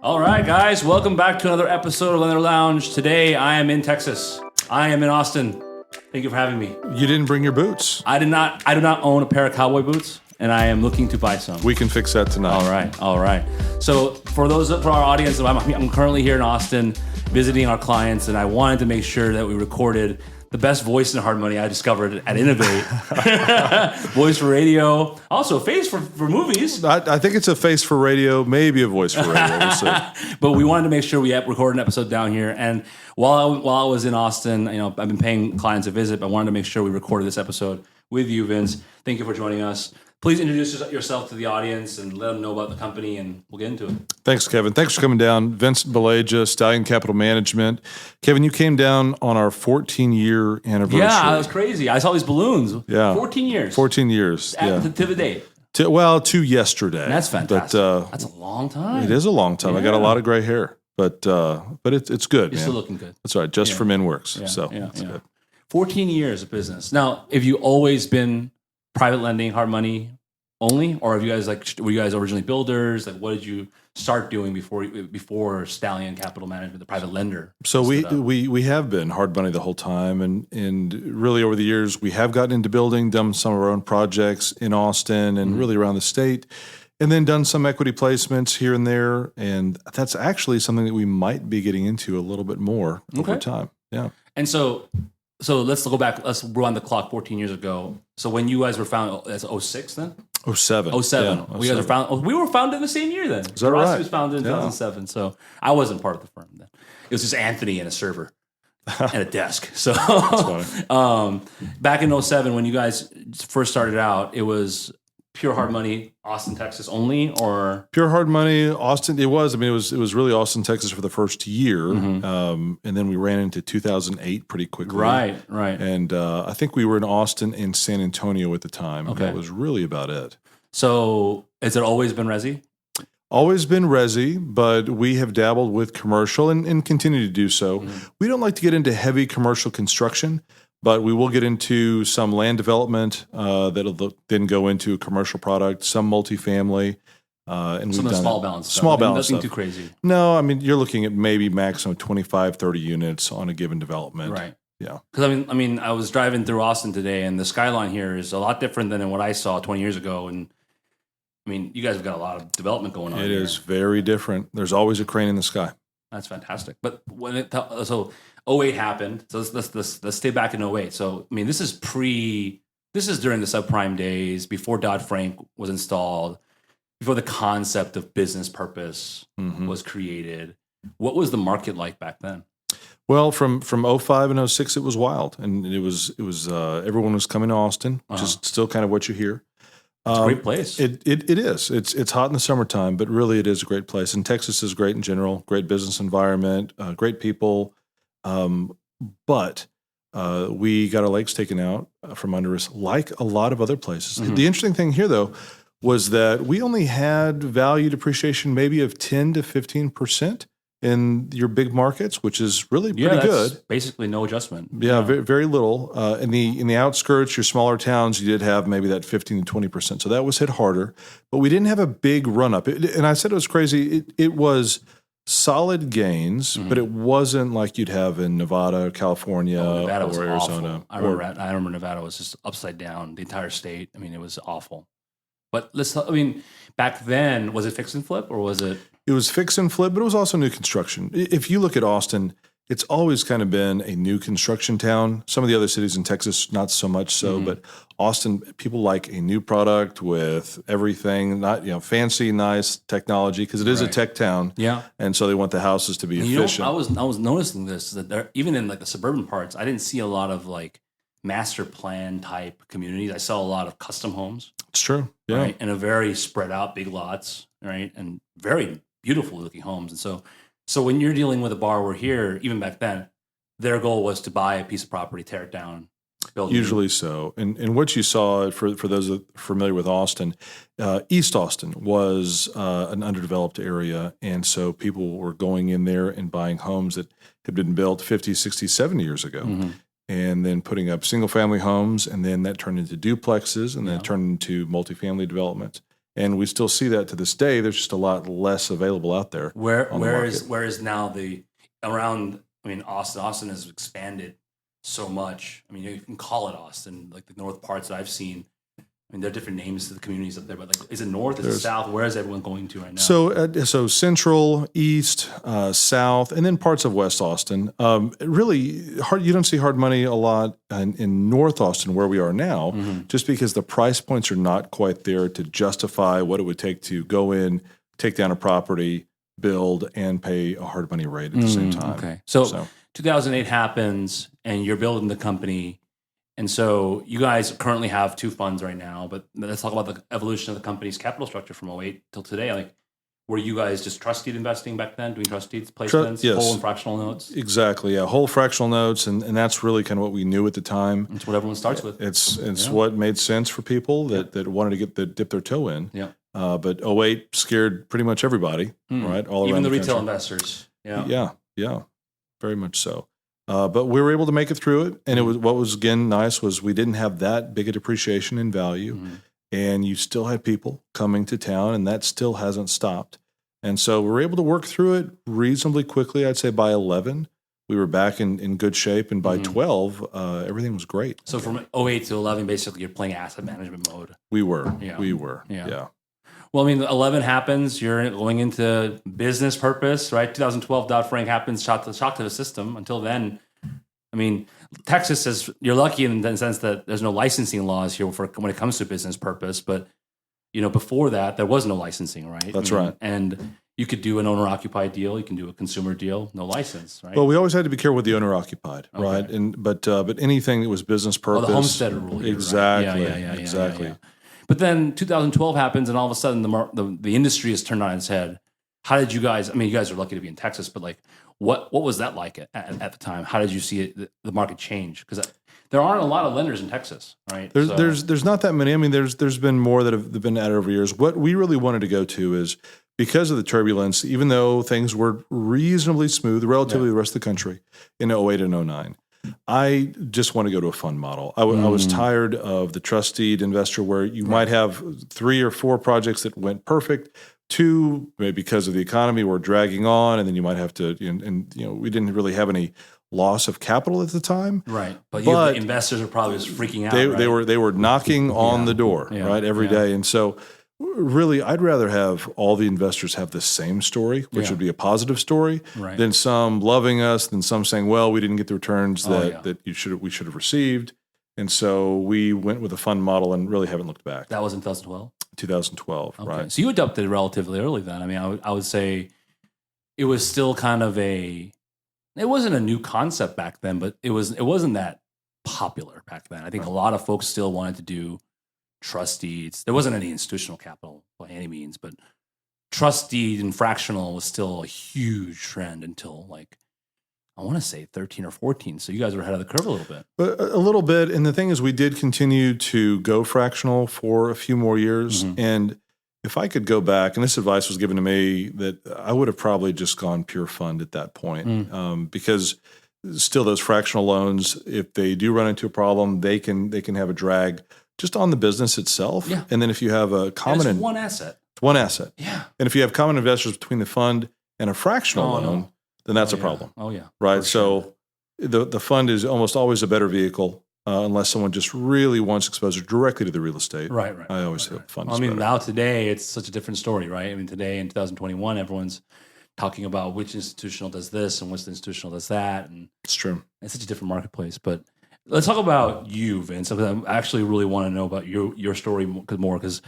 All right, guys, welcome back to another episode of Leather Lounge. Today, I am in Texas. I am in Austin. Thank you for having me. You didn't bring your boots. I do not own a pair of cowboy boots, and I am looking to buy some. We can fix that tonight. All right. So for our audience, I'm currently here in Austin visiting our clients, and I wanted to make sure that we recorded the best voice in hard money I discovered at Innovate. Voice for radio. Also, face for movies. I think it's a face for radio, maybe a voice for radio. We'll see. But we wanted to make sure we recorded an episode down here. And while I was in Austin, I've been paying clients a visit, but I wanted to make sure we recorded this episode with you, Vince. Thank you for joining us. Please introduce yourself to the audience and let them know about the company, and we'll get into it. Thanks, Kevin. Thanks for coming down. Vincent Balagia, Stallion Capital Management. Kevin, you came down on our 14-year anniversary. Yeah, that was crazy. I saw these balloons. Yeah. 14 years. 14 years, yeah. To the date. To yesterday. That's fantastic. But, that's a long time. It is a long time. Yeah. I got a lot of gray hair, but it's good, You're man. still looking good. That's right. Just from InWorks. Yeah, So it's good. 14 years of business. Now, have you always been private lending, hard money only, or have you guys were you guys originally builders? Like, what did you start doing before Stallion Capital Management, the private lender? So we have been hard money the whole time, and really over the years we have gotten into building, done some of our own projects in Austin and really around the state, and then done some equity placements here and there, and that's actually something that we might be getting into a little bit more over time. Yeah. And so let's go back. Let's rewind the clock 14 years ago. So when you guys were founded, that's 06 then? 07. 07. Yeah, We guys are found. We were founded in the same year then. Is that right? was founded in 2007. So I wasn't part of the firm then. It was just Anthony and a server and a desk. So back in 07, when you guys first started out, it was pure hard money, Austin, Texas only, or pure hard money, Austin. It was. I mean, it was really Austin, Texas for the first year, and then we ran into 2008 pretty quickly. Right. And I think we were in Austin and San Antonio at the time. Okay, that was really about it. So, has it always been resi? Always been resi, but we have dabbled with commercial and continue to do so. We don't like to get into heavy commercial construction, but we will get into some land development that'll then go into a commercial product, some multifamily. And some of the small balance stuff. Nothing too crazy. No, I mean, you're looking at maybe maximum 25, 30 units on a given development. Right. Yeah. Because, I mean, I was driving through Austin today, and the skyline here is a lot different than what I saw 20 years ago. And, I mean, you guys have got a lot of development going on It here. is very different. There's always a crane in the sky. That's fantastic. But when so 08 happened. So let's stay back in 08. So I mean, this is during the subprime days, before Dodd-Frank was installed, before the concept of business purpose was created. What was the market like back then? Well, from 05 and 06, it was wild, and it was everyone was coming to Austin, which is still kind of what you hear. It's a great place. It is. It's hot in the summertime, but really it is a great place. And Texas is great in general. Great business environment, great people. But we got our legs taken out from under us, like a lot of other places. The interesting thing here, though, was that we only had value depreciation maybe of 10 to 15% in your big markets, which is really pretty good. Basically no adjustment. Yeah, very, very little. In the outskirts, your smaller towns, you did have maybe that 15 to 20%. So that was hit harder. But we didn't have a big run up. And I said it was crazy. It was solid gains, but it wasn't like you'd have in Nevada, California, Nevada was or Arizona. Awful. I remember Nevada was just upside down, the entire state. I mean, it was awful. But back then, was it fix and flip or was it? It was fix and flip, but it was also new construction. If you look at Austin, it's always kind of been a new construction town. Some of the other cities in Texas, not so much so, but Austin, people like a new product with everything, not fancy, nice technology, because it is a tech town. Yeah, and so they want the houses to be efficient. I was noticing this that there, even in like the suburban parts, I didn't see a lot of like master plan type communities. I saw a lot of custom homes. It's true, yeah, right? And a very spread out, big lots, right, and very beautiful looking homes. And so when you're dealing with a borrower here, even back then, their goal was to buy a piece of property, tear it down, build it. Usually so. And what you saw, for those that are familiar with Austin, East Austin was an underdeveloped area. And so people were going in there and buying homes that had been built 50, 60, 70 years ago. And then putting up single-family homes, and then that turned into duplexes, and then it turned into multifamily development. And we still see that to this day. There's just a lot less available out there. Where is now around? I mean, Austin has expanded so much. I mean, you can call it Austin, like the north parts that I've seen. I mean, there are different names to the communities up there, but like, is it north? Is it south? Where is everyone going to right now? So central, east, south, and then parts of West Austin. Really hard. You don't see hard money a lot in North Austin where we are now, just because the price points are not quite there to justify what it would take to go in, take down a property, build, and pay a hard money rate at the same time. Okay, so 2008 happens, and you're building the company. And so you guys currently have 2 funds right now, but let's talk about the evolution of the company's capital structure from 2008 till today. Like, were you guys just trust deed investing back then, doing trust deeds, placements, yes. whole and fractional notes? Exactly, yeah, whole fractional notes, and that's really kind of what we knew at the time. It's what everyone starts with. It's what made sense for people that wanted to dip their toe in. Yeah. But 2008 scared pretty much everybody, right? All even around the retail country. investors. Yeah. Yeah, very much so. But we were able to make it through it, and what was again nice was we didn't have that big a depreciation in value, and you still had people coming to town, and that still hasn't stopped. And so we were able to work through it reasonably quickly. I'd say by 11, we were back in good shape, and by 12, everything was great. So from 2008 to 11, basically, you're playing asset management mode. We were. Yeah. Well, I mean, 11 happens. You're going into business purpose, right? 2012, Dodd-Frank happens, shock to the system. Until then, I mean, Texas is, you're lucky in the sense that there's no licensing laws here when it comes to business purpose. But, before that, there was no licensing, right? That's right. And you could do an owner-occupied deal. You can do a consumer deal, no license, right? Well, we always had to be careful with the owner-occupied, right? But anything that was business purpose. The homesteader rule here, exactly. Right? Exactly. Yeah. But then 2012 happens, and all of a sudden the industry is turned on its head. How did you guys? I mean, you guys are lucky to be in Texas, but like, what was that like at the time? How did you see the market change? Because there aren't a lot of lenders in Texas, right? There's not that many. I mean, there's been more that have been added over years. What we really wanted to go to is because of the turbulence, even though things were reasonably smooth relatively to the rest of the country in 2008 and 2009. I just want to go to a fund model. I was tired of the trust deed investor where you might have 3 or 4 projects that went perfect. 2, maybe because of the economy, were dragging on, and then you might have to. We didn't really have any loss of capital at the time, right? But the investors are probably just freaking out. They were knocking on the door, right, every day, and so. Really, I'd rather have all the investors have the same story, which would be a positive story, than some loving us, than some saying, "Well, we didn't get the returns that we should have received." And so we went with a fund model and really haven't looked back. That was in 2012. 2012, okay. Right? So you adopted it relatively early then. I mean, I would say it was still kind of it wasn't a new concept back then, but it wasn't that popular back then. I think a lot of folks still wanted to do trust deeds. There wasn't any institutional capital by any means, but trust deed and fractional was still a huge trend until I want to say 13 or 14. So you guys were ahead of the curve a little bit. But a little bit. And the thing is, we did continue to go fractional for a few more years. And if I could go back, and this advice was given to me, that I would have probably just gone pure fund at that point, because still those fractional loans, if they do run into a problem, they can have a drag just on the business itself. Yeah. And then if you have a common... It's one asset. It's one asset. Yeah. And if you have common investors between the fund and a fractional loan, then that's a problem. Oh, yeah. Right? So the fund is almost always a better vehicle unless someone just really wants exposure directly to the real estate. Right. I always feel fund is better. Now today, it's such a different story, right? I mean, today in 2021, everyone's talking about which institutional does this and which institutional does that. And it's true. It's such a different marketplace. But let's talk about you, Vince. I actually really want to know about your story more because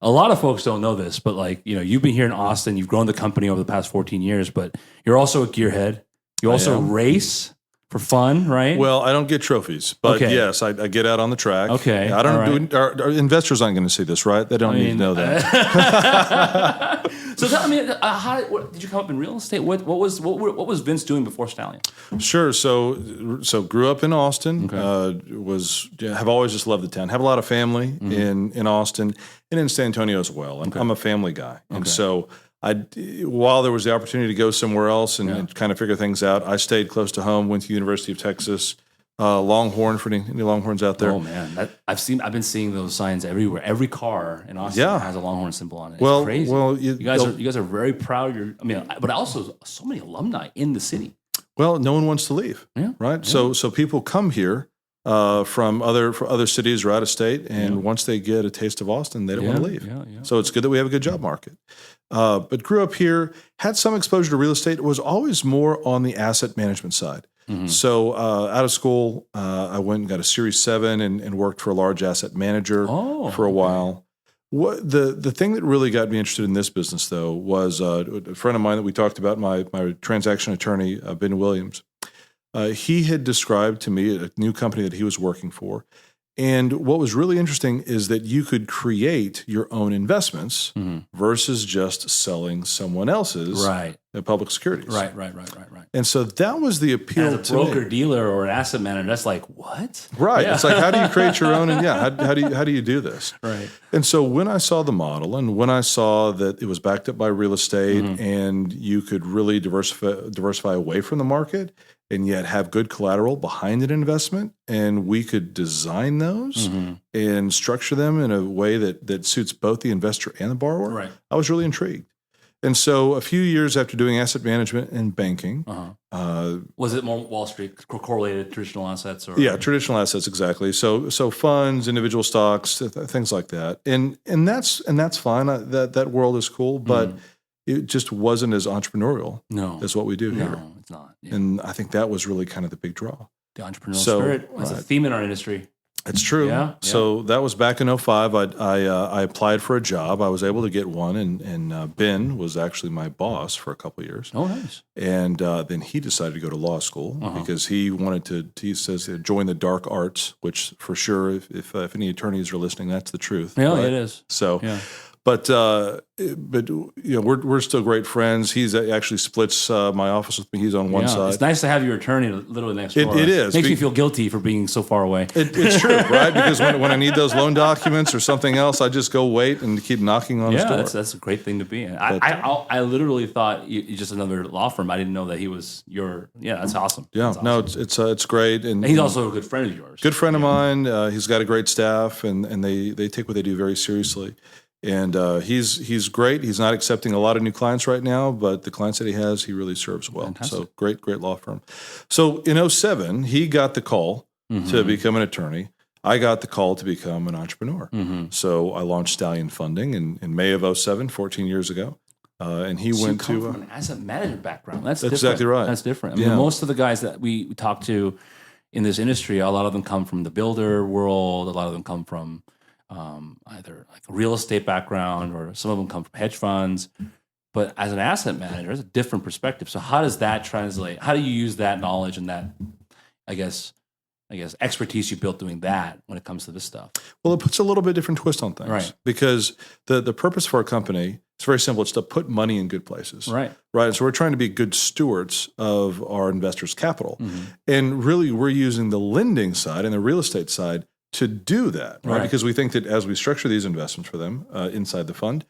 a lot of folks don't know this, but you've been here in Austin, you've grown the company over the past 14 years, but you're also a gearhead. You also race for fun, right? Well, I don't get trophies, but yes, I get out on the track. Okay. I don't do. Our investors aren't going to see this, right? They don't need to know that. So tell me, did you come up in real estate? What was Vince doing before Stallion? Sure. So grew up in Austin. Have always just loved the town. Have a lot of family in Austin and in San Antonio as well. And I'm a family guy, and so while there was the opportunity to go somewhere else and kind of figure things out, I stayed close to home. Went to the University of Texas. Longhorn for any Longhorns out there. Oh man, I've been seeing those signs everywhere. Every car in Austin has a Longhorn symbol on it. It's crazy. Well, you guys are very proud. But also so many alumni in the city. Well, no one wants to leave, right? Yeah. So people come here from other cities or out of state, and once they get a taste of Austin, they don't want to leave. So it's good that we have a good job market. But grew up here, had some exposure to real estate. Was always more on the asset management side. Mm-hmm. So out of school, I went and got a Series 7 and worked for a large asset manager for a while. The thing that really got me interested in this business, though, was a friend of mine that we talked about, my transaction attorney, Ben Williams. He had described to me a new company that he was working for. And what was really interesting is that you could create your own investments versus just selling someone else's public securities. Right. And so that was the appeal as a broker dealer or an asset manager. That's like, what? Right. Yeah. It's like, how do you create your own? And how do you do this? Right. And so when I saw the model and when I saw that it was backed up by real estate and you could really diversify away from the market and yet have good collateral behind an investment, and we could design those and structure them in a way that suits both the investor and the borrower, I was really intrigued. And so a few years after doing asset management and banking. Was it more Wall Street correlated traditional assets? Or? Yeah, traditional assets, exactly. So funds, individual stocks, things like that. And that's fine. That world is cool, but it just wasn't as entrepreneurial as what we do here. No, it's not. Yeah. And I think that was really kind of the big draw. The entrepreneurial spirit is a theme in our industry. It's true. Yeah. So that was back in 2005. I applied for a job. I was able to get one, and Ben was actually my boss for a couple of years. Oh, nice. And then he decided to go to law school because he wanted to, he says, join the dark arts, which for sure, if any attorneys are listening, that's the truth. Yeah, it is. So, But we're still great friends. He's actually splits my office with me. He's on one side. It's nice to have your attorney literally next door. It is. Makes me feel guilty for being so far away. It's true, right? Because when I need those loan documents or something else, I just go wait and keep knocking on his door. That's a great thing to be in. I literally thought you're just another law firm. I didn't know that he was your. Yeah, that's awesome. Yeah, that's awesome. It's great, and he's also a good friend of yours. Good friend of mine. He's got a great staff, and they take what they do very seriously. And he's great. He's not accepting a lot of new clients right now, but the clients that he has, he really serves well. Fantastic. So great law firm. So in 2007, he got the call to become an attorney. I got the call to become an entrepreneur. So I launched Stallion Funding in May of 2007, 14 years ago. And he went to from an asset management background. That's exactly right. That's different. I mean, most of the guys that we talk to in this industry, a lot of them come from the builder world. A lot of them come from either like a real estate background, or some of them come from hedge funds. But as an asset manager, it's a different perspective. So how does that translate? How do you use that knowledge and that, I guess expertise you built doing that when it comes to this stuff? Well, it puts a little bit different twist on things, right? Because the purpose for our company, it's very simple. It's to put money in good places, right? And so we're trying to be good stewards of our investors' capital, and really we're using the lending side and the real estate side to do that, right? Because we think that as we structure these investments for them inside the fund,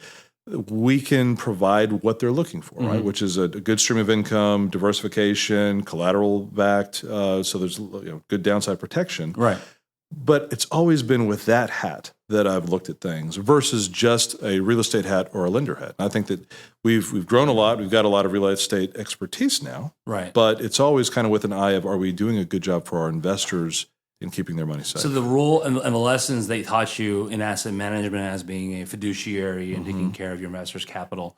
we can provide what they're looking for, right? Which is a good stream of income, diversification, collateral backed, so there's good downside protection, right? But it's always been with that hat that I've looked at things versus just a real estate hat or a lender hat. And I think that we've grown a lot. We've got a lot of real estate expertise now, right? But it's always kind of with an eye of, are we doing a good job for our investors in keeping their money safe? So the rule and the lessons they taught you in asset management as being a fiduciary and taking care of your investors' capital,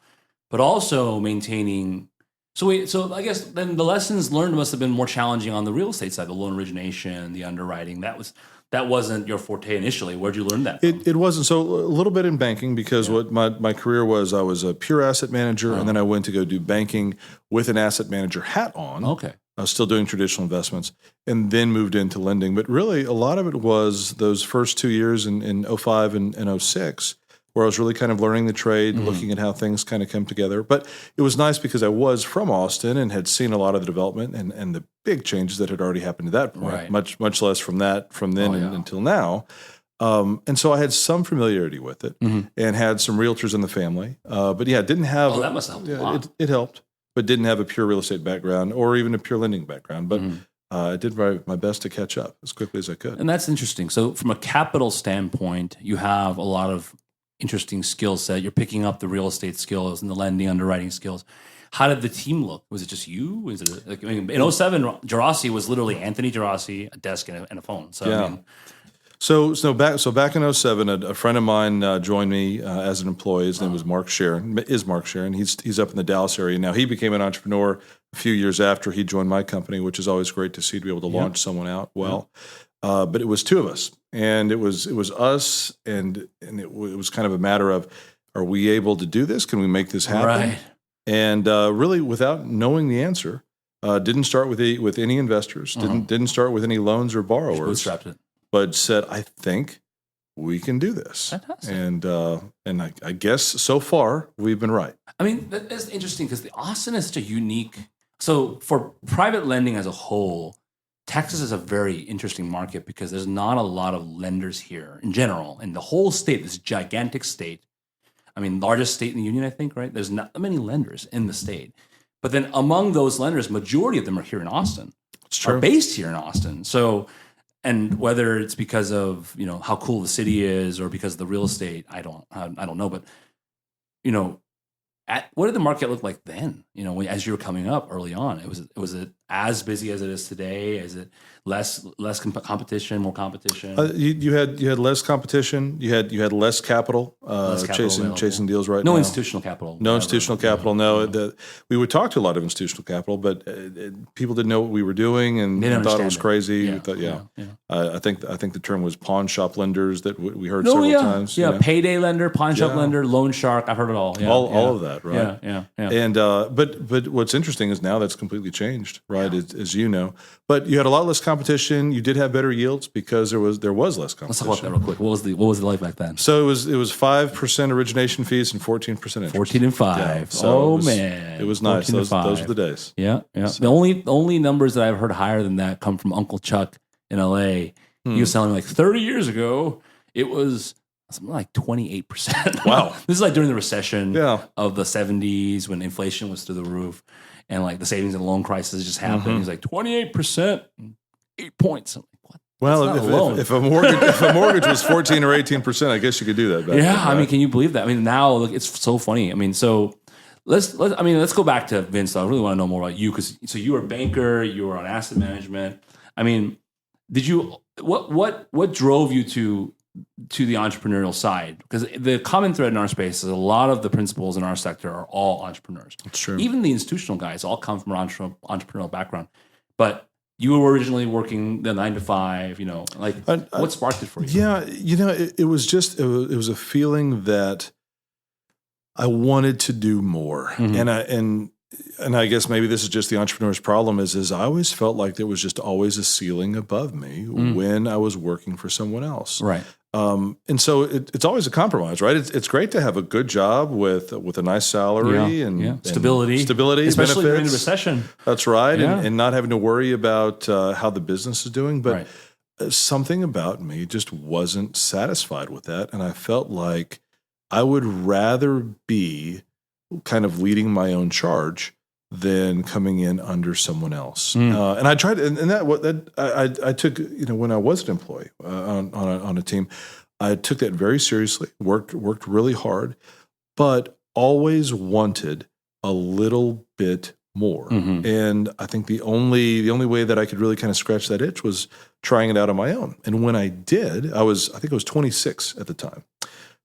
but also maintaining. So I guess then the lessons learned must have been more challenging on the real estate side, the loan origination, the underwriting. That wasn't your forte initially. Where'd you learn that from? It wasn't. So a little bit in banking, because what my career was, I was a pure asset manager, and then I went to go do banking with an asset manager hat on. Okay. I was still doing traditional investments, and then moved into lending. But really, a lot of it was those first 2 years in 2005 and 2006, where I was really kind of learning the trade, looking at how things kind of come together. But it was nice because I was from Austin and had seen a lot of the development and the big changes that had already happened to that point, much less from then until now. And so I had some familiarity with it and had some realtors in the family. But didn't have... Oh, that must help a lot. It helped, but didn't have a pure real estate background or even a pure lending background. But I did my best to catch up as quickly as I could. And that's interesting. So from a capital standpoint, you have a lot of interesting skill set. You're picking up the real estate skills and the lending underwriting skills. How did the team look? Was it just you? Was it like, I mean, in 07, Gerasi was literally Anthony Gerasi, a desk and a phone. So yeah. I mean, So back in 07, a friend of mine joined me as an employee. His name was Mark Sharon. He's up in the Dallas area now. He became an entrepreneur a few years after he joined my company, which is always great to see, to be able to launch someone out well. But it was two of us, and it was us, and it was kind of a matter of, are we able to do this? Can we make this happen? right. And really, without knowing the answer, didn't start with any investors. Didn't start with any loans or borrowers. Bootstrapped it. But said, I think we can do this. Fantastic. And I guess so far we've been right. I mean, that's interesting because Austin is such a unique. So for private lending as a whole, Texas is a very interesting market because there's not a lot of lenders here in general. And the whole state, this gigantic state, I mean, largest state in the union, I think, right? There's not many lenders in the state. But then among those lenders, majority of them are here in Austin. It's true. Are based here in Austin. So, and whether it's because of, you know, how cool the city is or because of the real estate, I don't know. But, you know, what did the market look like then? You know, as you were coming up early on, was it as busy as it is today? Is it less competition, more competition? You had less competition. You had less capital, chasing deals right now. No institutional capital. No institutional capital. No, we would talk to a lot of institutional capital, but people didn't know what we were doing and thought it was crazy. I think the term was pawn shop lenders that we heard several times. Yeah, payday lender, pawn shop lender, loan shark. I've heard it all. Yeah, all of that, right? Yeah. And but what's interesting is now that's completely changed, right? As you know, but you had a lot less competition. You did have better yields because there was less competition. Let's talk about that real quick. What was the like back then? So it was 5% origination fees and 14% interest. 14 and 5. Yeah, so man, it was nice. Those were the days. Yeah. So, the only numbers that I've heard higher than that come from Uncle Chuck in LA. He was telling me like 30 years ago it was something like 28%. Wow. This is like during the recession of the 70s when inflation was through the roof and like the savings and loan crisis just happened. He's like 28%, 8 points. I'm like, what? Well, if a mortgage was 14 or 18%, I guess you could do that. Back then, right? I mean, can you believe that? I mean, now look, it's so funny. I mean, so let's go back to Vince. I really want to know more about you because you were a banker, you were on asset management. I mean, what drove you to the entrepreneurial side? Because the common thread in our space is a lot of the principals in our sector are all entrepreneurs. That's true. Even the institutional guys all come from an entrepreneurial background. But you were originally working the 9 to 5, you know, like what sparked it for you? Yeah, you know, it was a feeling that I wanted to do more. And I guess maybe this is just the entrepreneur's problem is I always felt like there was just always a ceiling above me when I was working for someone else. Right. And so it's always a compromise, right? It's great to have a good job with a nice salary and stability, benefits. Especially during the recession. That's right. And not having to worry about how the business is doing. But something about me just wasn't satisfied with that. And I felt like I would rather be kind of leading my own charge than coming in under someone else. And I tried, I took, you know, when I was an employee on a team, I took that very seriously, worked really hard, but always wanted a little bit more. And I think the only way that I could really kind of scratch that itch was trying it out on my own. And when I did, I think I was 26 at the time.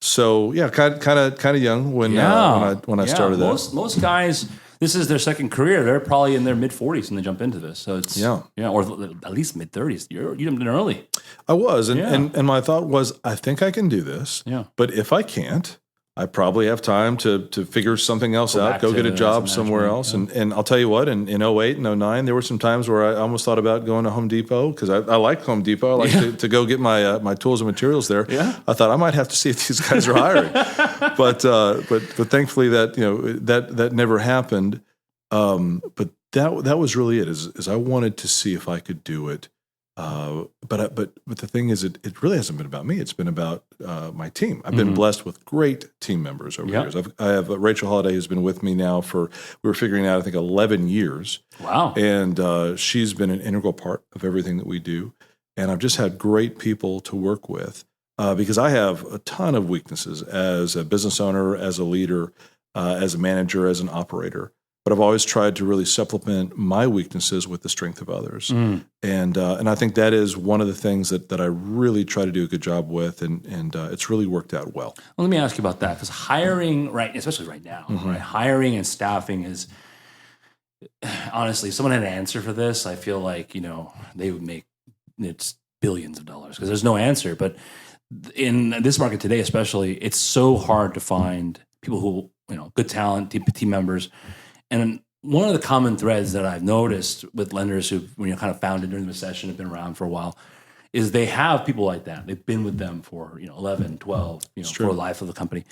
So yeah, kind of young when I started that. Most guys, this is their second career. They're probably in their mid 40s when they jump into this. So it's or at least mid 30s. You jumped in early. I was, and my thought was, I think I can do this. Yeah. But if I can't, I probably have time to figure something else out, go get a job somewhere else. Yeah. And I'll tell you what, in 08 and 09, there were some times where I almost thought about going to Home Depot because I like Home Depot. I like to go get my tools and materials there. Yeah. I thought I might have to see if these guys are hiring. but thankfully that never happened. But that was really it, is I wanted to see if I could do it But the thing is, it really hasn't been about me. It's been about my team. I've been blessed with great team members over the years. I have Rachel Holiday, who's been with me now we were figuring out, I think, 11 years. Wow. And she's been an integral part of everything that we do. And I've just had great people to work with because I have a ton of weaknesses as a business owner, as a leader, as a manager, as an operator. But I've always tried to really supplement my weaknesses with the strength of others. And I think that is one of the things that I really try to do a good job with, and it's really worked out well. Well, let me ask you about that, because hiring, right, especially right now, right, hiring and staffing is, honestly, if someone had an answer for this, I feel like, they would make it's billions of dollars, because there's no answer. But in this market today, especially, it's so hard to find people who, good talent, team members. And one of the common threads that I've noticed with lenders who kind of founded during the recession, have been around for a while, is they have people like that. They've been with them for 11, 12, for the life of the company.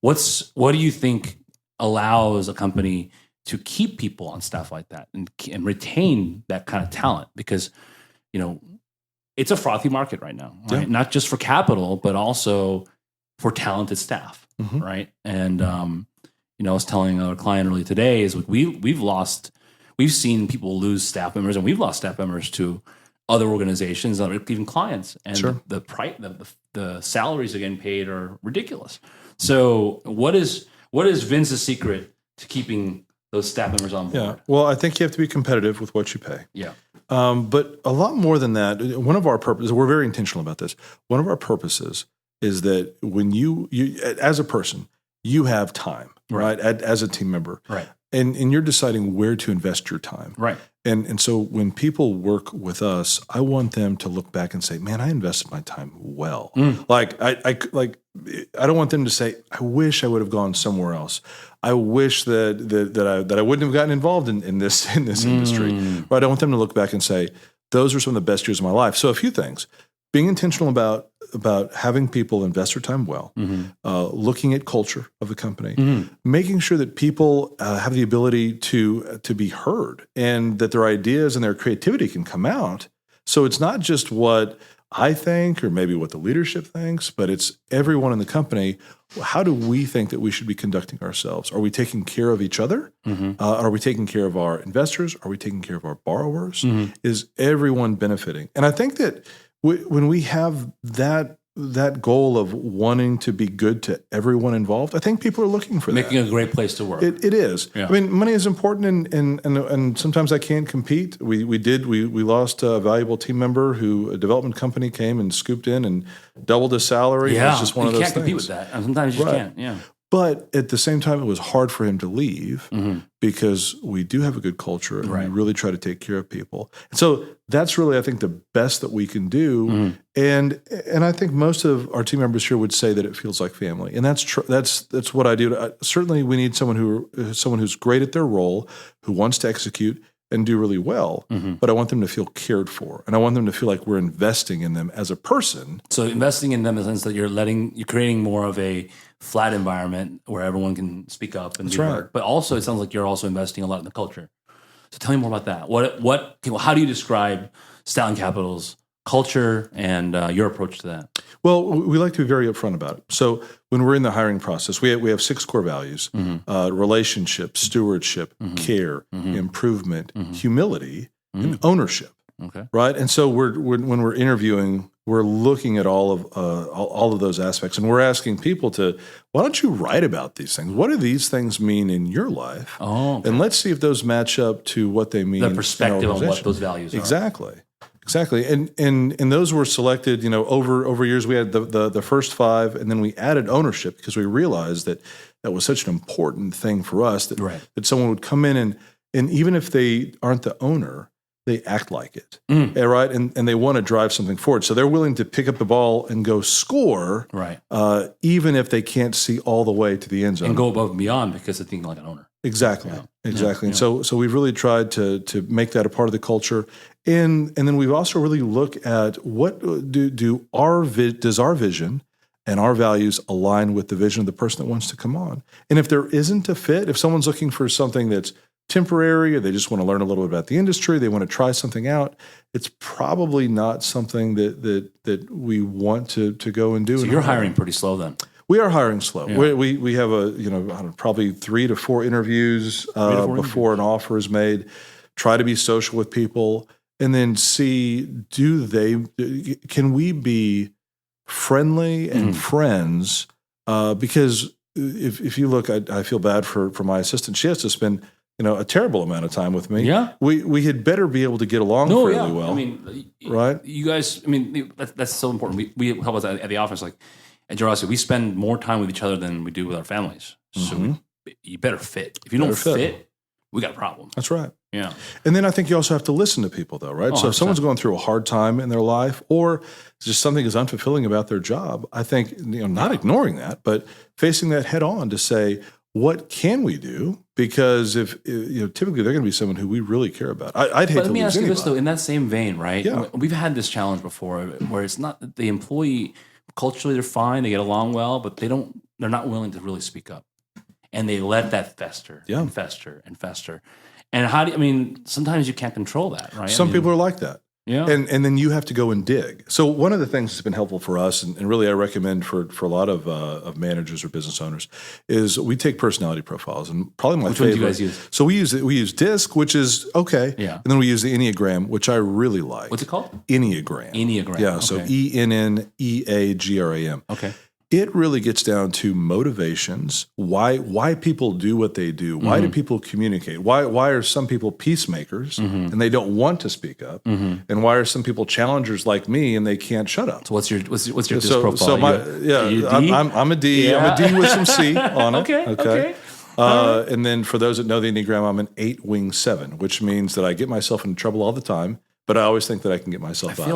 What do you think allows a company to keep people on staff like that and retain that kind of talent? Because it's a frothy market right now, right? Not just for capital, but also for talented staff, right? And I was telling a client earlier today is we've seen people lose staff members, and we've lost staff members to other organizations, even clients, and the salaries they're getting paid are ridiculous. So what is Vince's secret to keeping those staff members on board? Yeah, well, I think you have to be competitive with what you pay. Yeah. But a lot more than that, one of our purposes, we're very intentional about this. One of our purposes is that when you as a person, you have time, right? As a team member. Right. And you're deciding where to invest your time. Right. And so when people work with us, I want them to look back and say, man, I invested my time well. Like I don't want them to say, I wish I would have gone somewhere else. I wish that I wouldn't have gotten involved in this industry. Right. I want them to look back and say, those are some of the best years of my life. So a few things. Being intentional about having people invest their time well, looking at culture of the company, making sure that people have the ability to be heard, and that their ideas and their creativity can come out. So it's not just what I think or maybe what the leadership thinks, but it's everyone in the company. How do we think that we should be conducting ourselves? Are we taking care of each other? Are we taking care of our investors? Are we taking care of our borrowers? Is everyone benefiting? And I think that when we have that goal of wanting to be good to everyone involved, I think people are looking for making a great place to work. It is. Yeah. I mean, money is important, and sometimes I can't compete. We lost a valuable team member who a development company came and scooped in and doubled his salary. Yeah, it's just one of those things. You can't compete with that. And sometimes you can't. Yeah. But at the same time, it was hard for him to leave because we do have a good culture and we really try to take care of people. And so that's really, I think, the best that we can do. And I think most of our team members here would say that it feels like family. And that's what I do. Certainly, we need someone who's great at their role, who wants to execute and do really well. But I want them to feel cared for, and I want them to feel like we're investing in them as a person. So investing in them in the sense that you're creating more of a flat environment where everyone can speak up and be heard. But also, it sounds like you're also investing a lot in the culture. So tell me more about that. How do you describe Stallion Capital's culture and your approach to that? Well, we like to be very upfront about it. So when we're in the hiring process, we have 6 core values: relationship, stewardship, care, improvement, humility, and ownership. Okay. Right. And so when we're interviewing, we're looking at all of those aspects, and we're asking people why don't you write about these things? What do these things mean in your life? Oh, okay. And let's see if those match up to what they mean. The perspective on what those values are. Exactly. And those were selected, over years. We had the first 5, and then we added ownership because we realized that was such an important thing for us that someone would come in and even if they aren't the owner, they act like it, right? And they want to drive something forward. So they're willing to pick up the ball and go score, even if they can't see all the way to the end zone. And go above and beyond because they're thinking like an owner. Exactly. And so we've really tried to make that a part of the culture. And then we've also really looked at what does our vision and our values align with the vision of the person that wants to come on. And if there isn't a fit, if someone's looking for something that's temporary, or they just want to learn a little bit about the industry, they want to try something out, it's probably not something that we want to go and do. So you're hiring pretty slow then. We are hiring slow. Yeah. We have I don't know, probably 3 to 4 interviews before an offer is made. Try to be social with people, and then see, can we be friendly and friends? Because if you look, I feel bad for my assistant. She has to spend a terrible amount of time with me. Yeah, we had better be able to get along fairly well. I mean, right? You guys, I mean, that's so important. We help us at the office, like at Jurassic, we spend more time with each other than we do with our families. So you better fit. If you don't fit, we got a problem. That's right. Yeah. And then I think you also have to listen to people, though, right? So if someone's going through a hard time in their life, or just something is unfulfilling about their job, I think not ignoring that, but facing that head on to say, what can we do? Because if typically they're going to be someone who we really care about. I'd hate to lose anybody. Let me ask you this though, in that same vein, right? Yeah. We've had this challenge before, where it's not the employee culturally they're fine, they get along well, but they're not willing to really speak up, and they let that fester and fester and fester. And sometimes you can't control that, right? Some people are like that. Yeah. And then you have to go and dig. So one of the things that's been helpful for us, and really I recommend for a lot of managers or business owners, is we take personality profiles. And probably my favorite. Which one do you guys use? So we use DISC, which is okay. Yeah. And then we use the Enneagram, which I really like. What's it called? Enneagram. Okay. Yeah. So ENNEAGRAM. Okay. It really gets down to motivations, why people do what they do, why do people communicate, why are some people peacemakers and they don't want to speak up, and why are some people challengers like me and they can't shut up. So what's your DISC profile? So I'm a D. Yeah. I'm a D with some C on it. Okay. And then for those that know the Enneagram, I'm an 8 wing 7, which means that I get myself into trouble all the time. But I always think that I can get myself out. I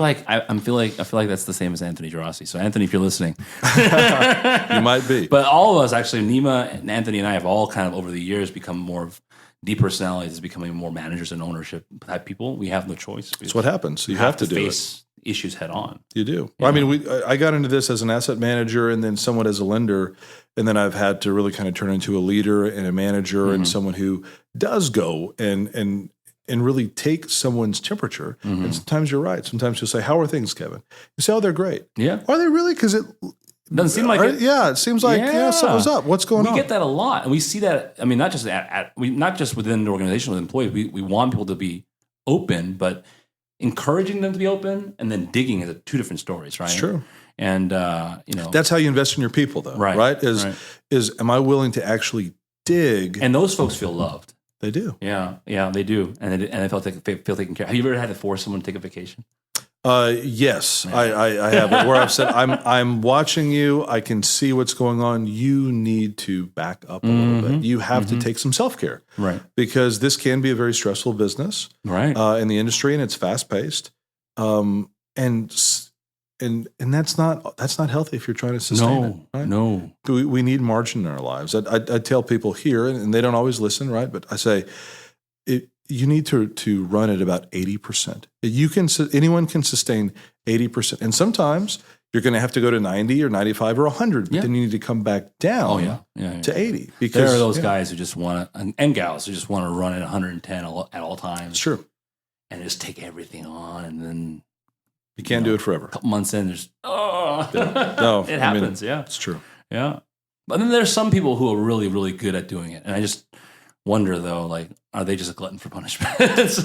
feel like that's the same as Anthony Gerasi. So Anthony, if you're listening, you might be. But all of us, actually, Nima and Anthony and I have all kind of over the years become more of depersonalities, becoming more managers and ownership type people. We have no choice. That's what happens. You have to do face issues head on. You do. Yeah. I mean, I got into this as an asset manager and then somewhat as a lender, and then I've had to really kind of turn into a leader and a manager and someone who does go and really take someone's temperature. And sometimes you're right. Sometimes you'll say, "How are things, Kevin?" You say, "Oh, they're great." Yeah. Are they really? Because it doesn't seem like it. Yeah, it seems like something's up. What's going on? We get that a lot, and we see that. I mean, not just not just within the organization with employees. We want people to be open, but encouraging them to be open and then digging is 2 different stories, right? It's true. And that's how you invest in your people, though. Right? Is am I willing to actually dig? And those folks feel loved. They do. Yeah, they do, and they feel taken care of. Have you ever had to force someone to take a vacation? Yes, I have. Where I've said, I'm watching you. I can see what's going on. You need to back up a little bit. You have to take some self-care, right? Because this can be a very stressful business, right? In the industry, and it's fast-paced, and that's not healthy if you're trying to sustain it. Right? No, we need margin in our lives. I tell people here, and they don't always listen, right? But I say, you need to run at about 80%. Anyone can sustain 80%, and sometimes you're going to have to go to 90 or 95 or 100. But then you need to come back down to 80. Because there are those guys who just want to, and gals who just want to run at 110 at all times. Sure, and just take everything on, and then. You can't do it forever. A couple months in, there's no, it happens. It's true. Yeah, but then there's some people who are really, really good at doing it, and I just wonder though, like, are they just a glutton for punishment?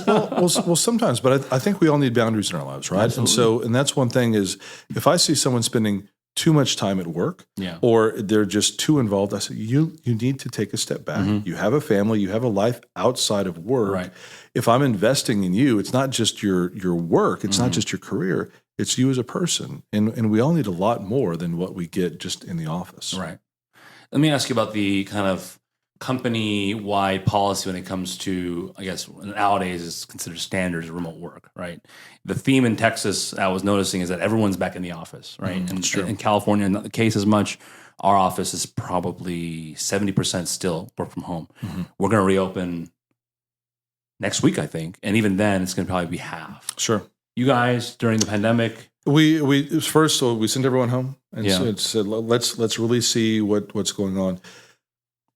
well, sometimes, but I think we all need boundaries in our lives, right? Absolutely. And that's one thing is if I see someone spending too much time at work, or they're just too involved, I say you need to take a step back. You have a family, you have a life outside of work. Right. If I'm investing in you, it's not just your work, it's not just your career, it's you as a person. And we all need a lot more than what we get just in the office. Right. Let me ask you about the kind of company-wide policy when it comes to, I guess, nowadays is considered standard as remote work, right? The theme in Texas I was noticing is that everyone's back in the office, right? And in California, not the case as much. Our office is probably 70% still work from home. We're going to reopen next week, I think, and even then, it's going to probably be half. Sure. You guys during the pandemic, we sent everyone home and said let's really see what's going on.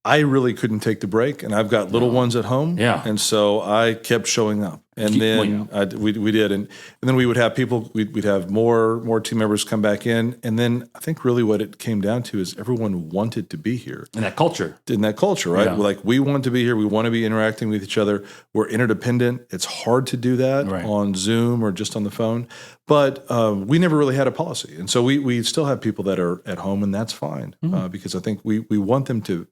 I really couldn't take the break, and I've got little ones at home, and so I kept showing up. And then we did, and then we would have people. We'd have more team members come back in, and then I think really what it came down to is everyone wanted to be here in that culture. Right? Yeah. Like we want to be here. We want to be interacting with each other. We're interdependent. It's hard to do that on Zoom or just on the phone, but we never really had a policy, and so we still have people that are at home, and that's fine because I think we want them to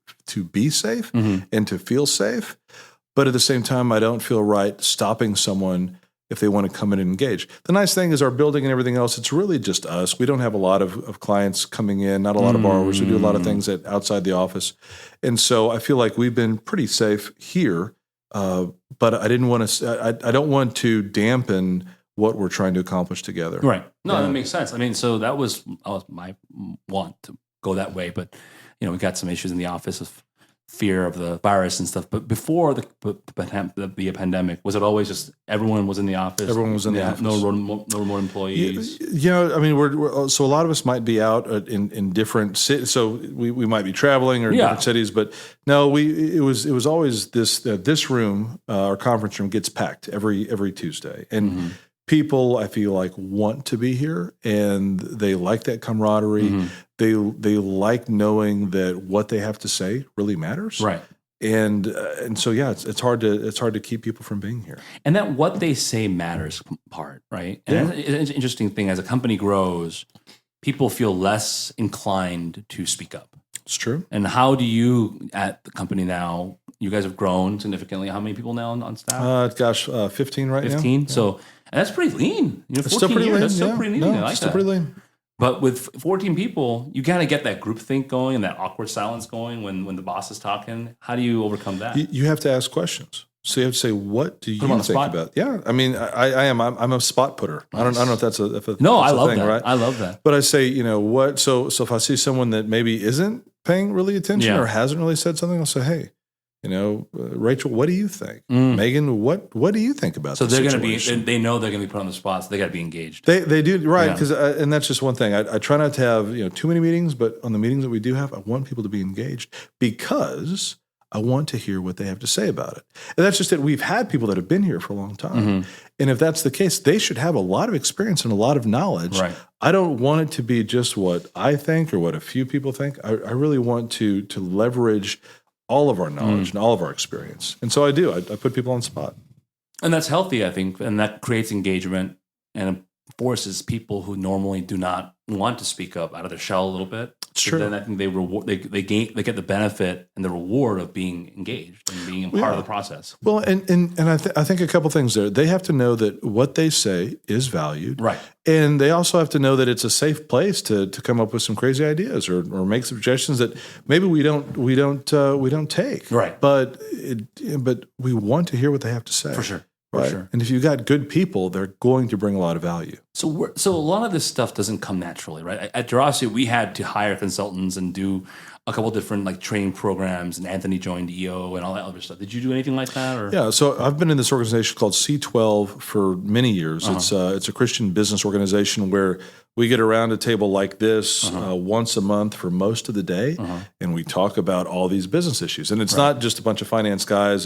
be safe and to feel safe. But at the same time, I don't feel right stopping someone if they want to come in and engage. The nice thing is our building and everything else, it's really just us. We don't have a lot of clients coming in, not a lot of borrowers. We do a lot of things outside the office. And so I feel like we've been pretty safe here, but I didn't want to. I don't want to dampen what we're trying to accomplish together. Right. No, that makes sense. I mean, so that was my want to go that way, but we got some issues in the office of fear of the virus and stuff. But before the pandemic, was it always just everyone was in the office? Everyone was in the office. No remote employees. I mean, we're so a lot of us might be out in different cities. So we might be traveling or in different cities. But no, it was always this room, our conference room, gets packed every Tuesday, and people I feel like want to be here, and they like that camaraderie. They like knowing that what they have to say really matters, right? And so it's hard to keep people from being here. And that what they say matters part, right? And it's an interesting thing as a company grows, people feel less inclined to speak up. It's true. And how do you at the company now? You guys have grown significantly. How many people now on staff? 15 right now. 15. So and that's pretty lean. It's still pretty lean. That's still pretty lean. I like still pretty lean. But with 14 people, you kind of get that group think going and that awkward silence going when the boss is talking. How do you overcome that? You have to ask questions. So you have to say, "What do you think about?" Yeah, I mean, I'm a spot putter. Nice. I don't know if that's a no. I love thing, that. Right? I love that. But I say, what? So if I see someone that maybe isn't paying really attention or hasn't really said something, I'll say, "Hey, Rachel, what do you think? Megan, what do you think about?" So they're going to be. They know they're going to be put on the spot. So they got to be engaged. They do right because and that's just one thing. I try not to have too many meetings, but on the meetings that we do have, I want people to be engaged because I want to hear what they have to say about it. And that's just it. We've had people that have been here for a long time, and if that's the case, they should have a lot of experience and a lot of knowledge. Right. I don't want it to be just what I think or what a few people think. I really want to leverage all of our knowledge and all of our experience. And so I do. I put people on the spot. And that's healthy, I think. And that creates engagement and forces people who normally do not want to speak up out of their shell a little bit. It's true. Then I think they get the benefit and the reward of being engaged and being a part of the process. Well, and I think a couple things there. They have to know that what they say is valued. Right. And they also have to know that it's a safe place to come up with some crazy ideas or make suggestions that maybe we don't take. Right. But we want to hear what they have to say. For sure. Right. For sure. And if you've got good people, they're going to bring a lot of value. So a lot of this stuff doesn't come naturally, right? At Jurassic, we had to hire consultants and do a couple different training programs, and Anthony joined EO and all that other stuff. Did you do anything like that? Or? Yeah, so I've been in this organization called C12 for many years. It's a Christian business organization where we get around a table like this once a month for most of the day, and we talk about all these business issues. And it's not just a bunch of finance guys.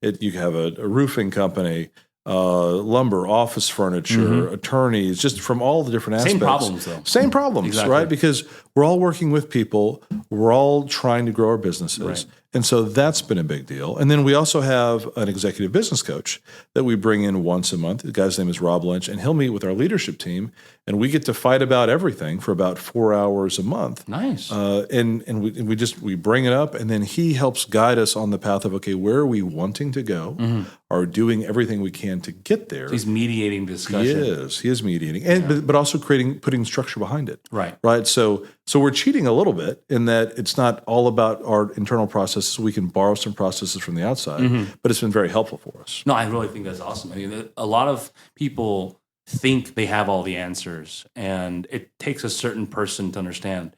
You have a roofing company, lumber, office furniture, attorneys, just from all the different aspects. Same problems, though. Same problems, exactly. Right? Because we're all working with people. We're all trying to grow our businesses. Right. And so that's been a big deal. And then we also have an executive business coach that we bring in once a month. The guy's name is Rob Lynch, and he'll meet with our leadership team, and we get to fight about everything for about 4 hours a month. Nice. And we bring it up, and then he helps guide us on the path of, okay, where are we wanting to go? Are doing everything we can to get there. So he's mediating discussion. He is mediating, and but also putting structure behind it. Right. Right. So we're cheating a little bit in that it's not all about our internal processes. We can borrow some processes from the outside, but it's been very helpful for us. No, I really think that's awesome. I mean, a lot of people think they have all the answers, and it takes a certain person to understand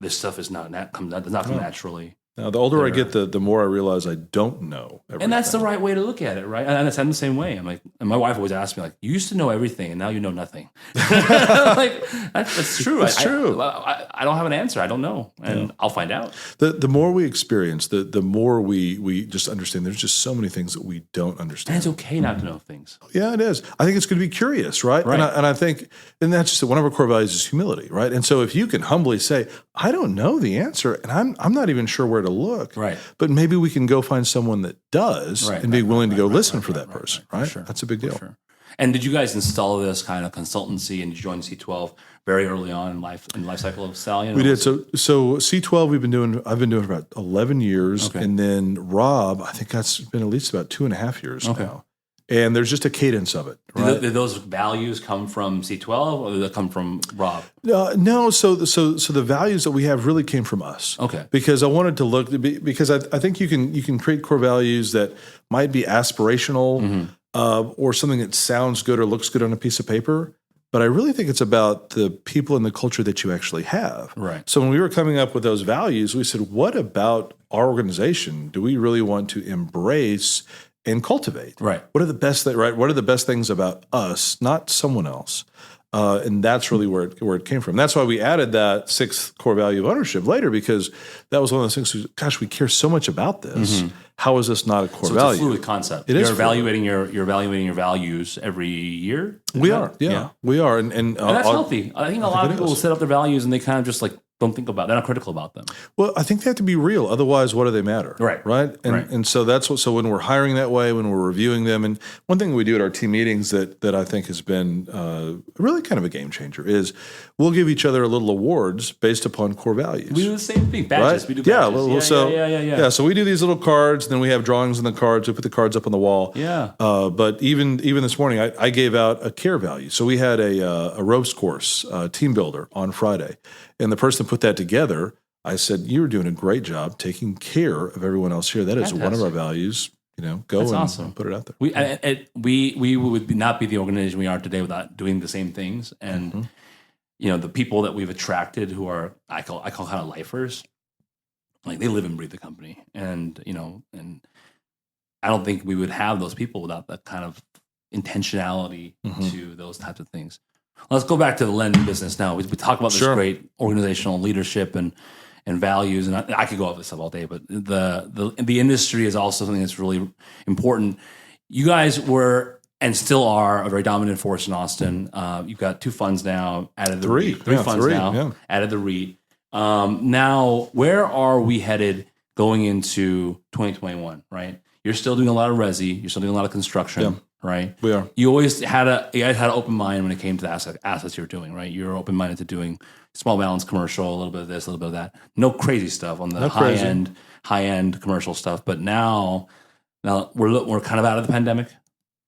this stuff is does not come naturally. Now, the older I get, the more I realize I don't know everything. And that's the right way to look at it, right? And I'm the same way. I'm like, and my wife always asks me, like, you used to know everything, and now you know nothing. Like, that's true. It's true. I don't have an answer. I don't know, and I'll find out. The more we experience, the more we just understand. There's just so many things that we don't understand. And it's okay not to know things. Yeah, it is. I think it's good to be curious, right? And I think, and that's just one of our core values is humility, right? And so if you can humbly say, I don't know the answer, and I'm not even sure where to look, right? But maybe we can go find someone that does, and be willing to go listen for that person, right? Sure. That's a big deal. Sure. And did you guys install this kind of consultancy and you joined C12 very early on in life cycle of Stallion? We did. So C12 I've been doing for about 11 years, and then Rob, I think that's been at least about 2.5 years now. And there's just a cadence of it. Right? Did those values come from C12 or did they come from Rob? No. So the values that we have really came from us. Okay. Because I wanted to look because I think you can create core values that might be aspirational or something that sounds good or looks good on a piece of paper. But I really think it's about the people and the culture that you actually have. Right. So when we were coming up with those values, we said, what about our organization do we really want to embrace and cultivate? Right. What are the best What are the best things about us, not someone else? And that's really where it came from. That's why we added that 6th core value of ownership later, because that was one of those things. Gosh, we care so much about this. How is this not a core value? It's a fluid concept. You're evaluating your values every year. We are, we are, and that's healthy. I think a lot of people will set up their values and they kind of just like don't think about. They're not critical about them. Well, I think they have to be real. Otherwise, what do they matter? Right. And so that's what. So when we're hiring that way, when we're reviewing them, and one thing we do at our team meetings that I think has been really kind of a game changer is we'll give each other a little awards based upon core values. We do the same thing. Badges. Right? We do badges. Yeah. So we do these little cards, and then we have drawings on the cards. We put the cards up on the wall. Yeah. But even this morning, I gave out a care value. So we had a ropes course, team builder on Friday. And the person that put that together, I said, you're doing a great job taking care of everyone else here. That is one of our values. Go and put it out there. We would not be the organization we are today without doing the same things. And, the people that we've attracted who are, I call kind of lifers, like they live and breathe the company. And, and I don't think we would have those people without that kind of intentionality to those types of things. Let's go back to the lending business now. We talk about this great organizational leadership and values, and I could go over this stuff all day. But the industry is also something that's really important. You guys were and still are a very dominant force in Austin. You've got 2 funds now. Added the REIT. 3 funds now. Yeah. Added the REIT. Now, where are we headed going into 2021? Right, you're still doing a lot of resi. You're still doing a lot of construction. Yeah. Right, we are. You guys had an open mind when it came to the assets you were doing. Right, you're open minded to doing small balance commercial, a little bit of this, a little bit of that. No crazy stuff on the high end commercial stuff. But now we're kind of out of the pandemic.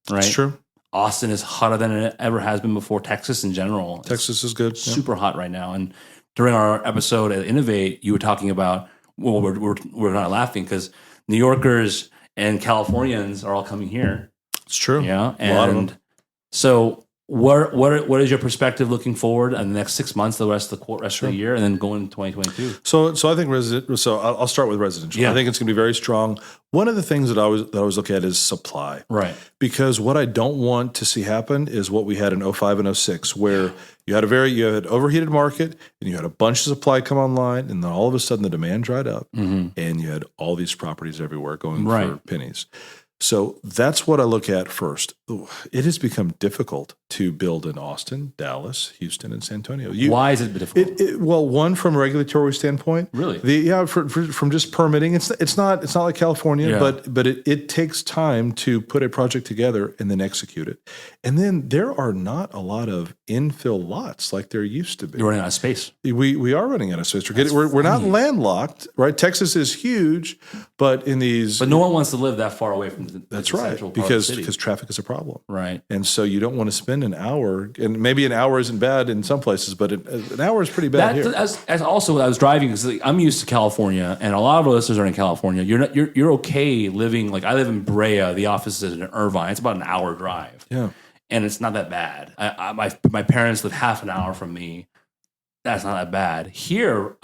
Right, it's true. Austin is hotter than it ever has been before. Texas in general, Texas is good, super hot right now. And during our episode at Innovate, you were talking about we're kind of laughing because New Yorkers and Californians are all coming here. It's true. Yeah, and so what is your perspective looking forward in the next 6 months, the rest of the year, and then going into 2022? So I think I'll start with residential. Yeah. I think it's going to be very strong. One of the things that I always look at is supply, right? Because what I don't want to see happen is what we had in 2005 and 2006, where you had an overheated market and you had a bunch of supply come online, and then all of a sudden the demand dried up, and you had all these properties everywhere going for pennies. So that's what I look at first. It has become difficult to build in Austin, Dallas, Houston, and San Antonio. Why is it difficult? Well, one, from a regulatory standpoint. Really? From just permitting. It's not like California, but it takes time to put a project together and then execute it. And then there are not a lot of infill lots like there used to be. You're running out of space. We are running out of space. We're not landlocked, right? Texas is huge, but no one wants to live that far away from that's right, because traffic is a problem, right? And so you don't want to spend an hour, and maybe an hour isn't bad in some places, but an hour is pretty bad here. As also I was driving because I'm used to California, and a lot of our listeners are in California. You're okay living like I live in Brea. The office is in Irvine. It's about an hour drive, and it's not that bad. My parents live half an hour from me. That's not that bad. Here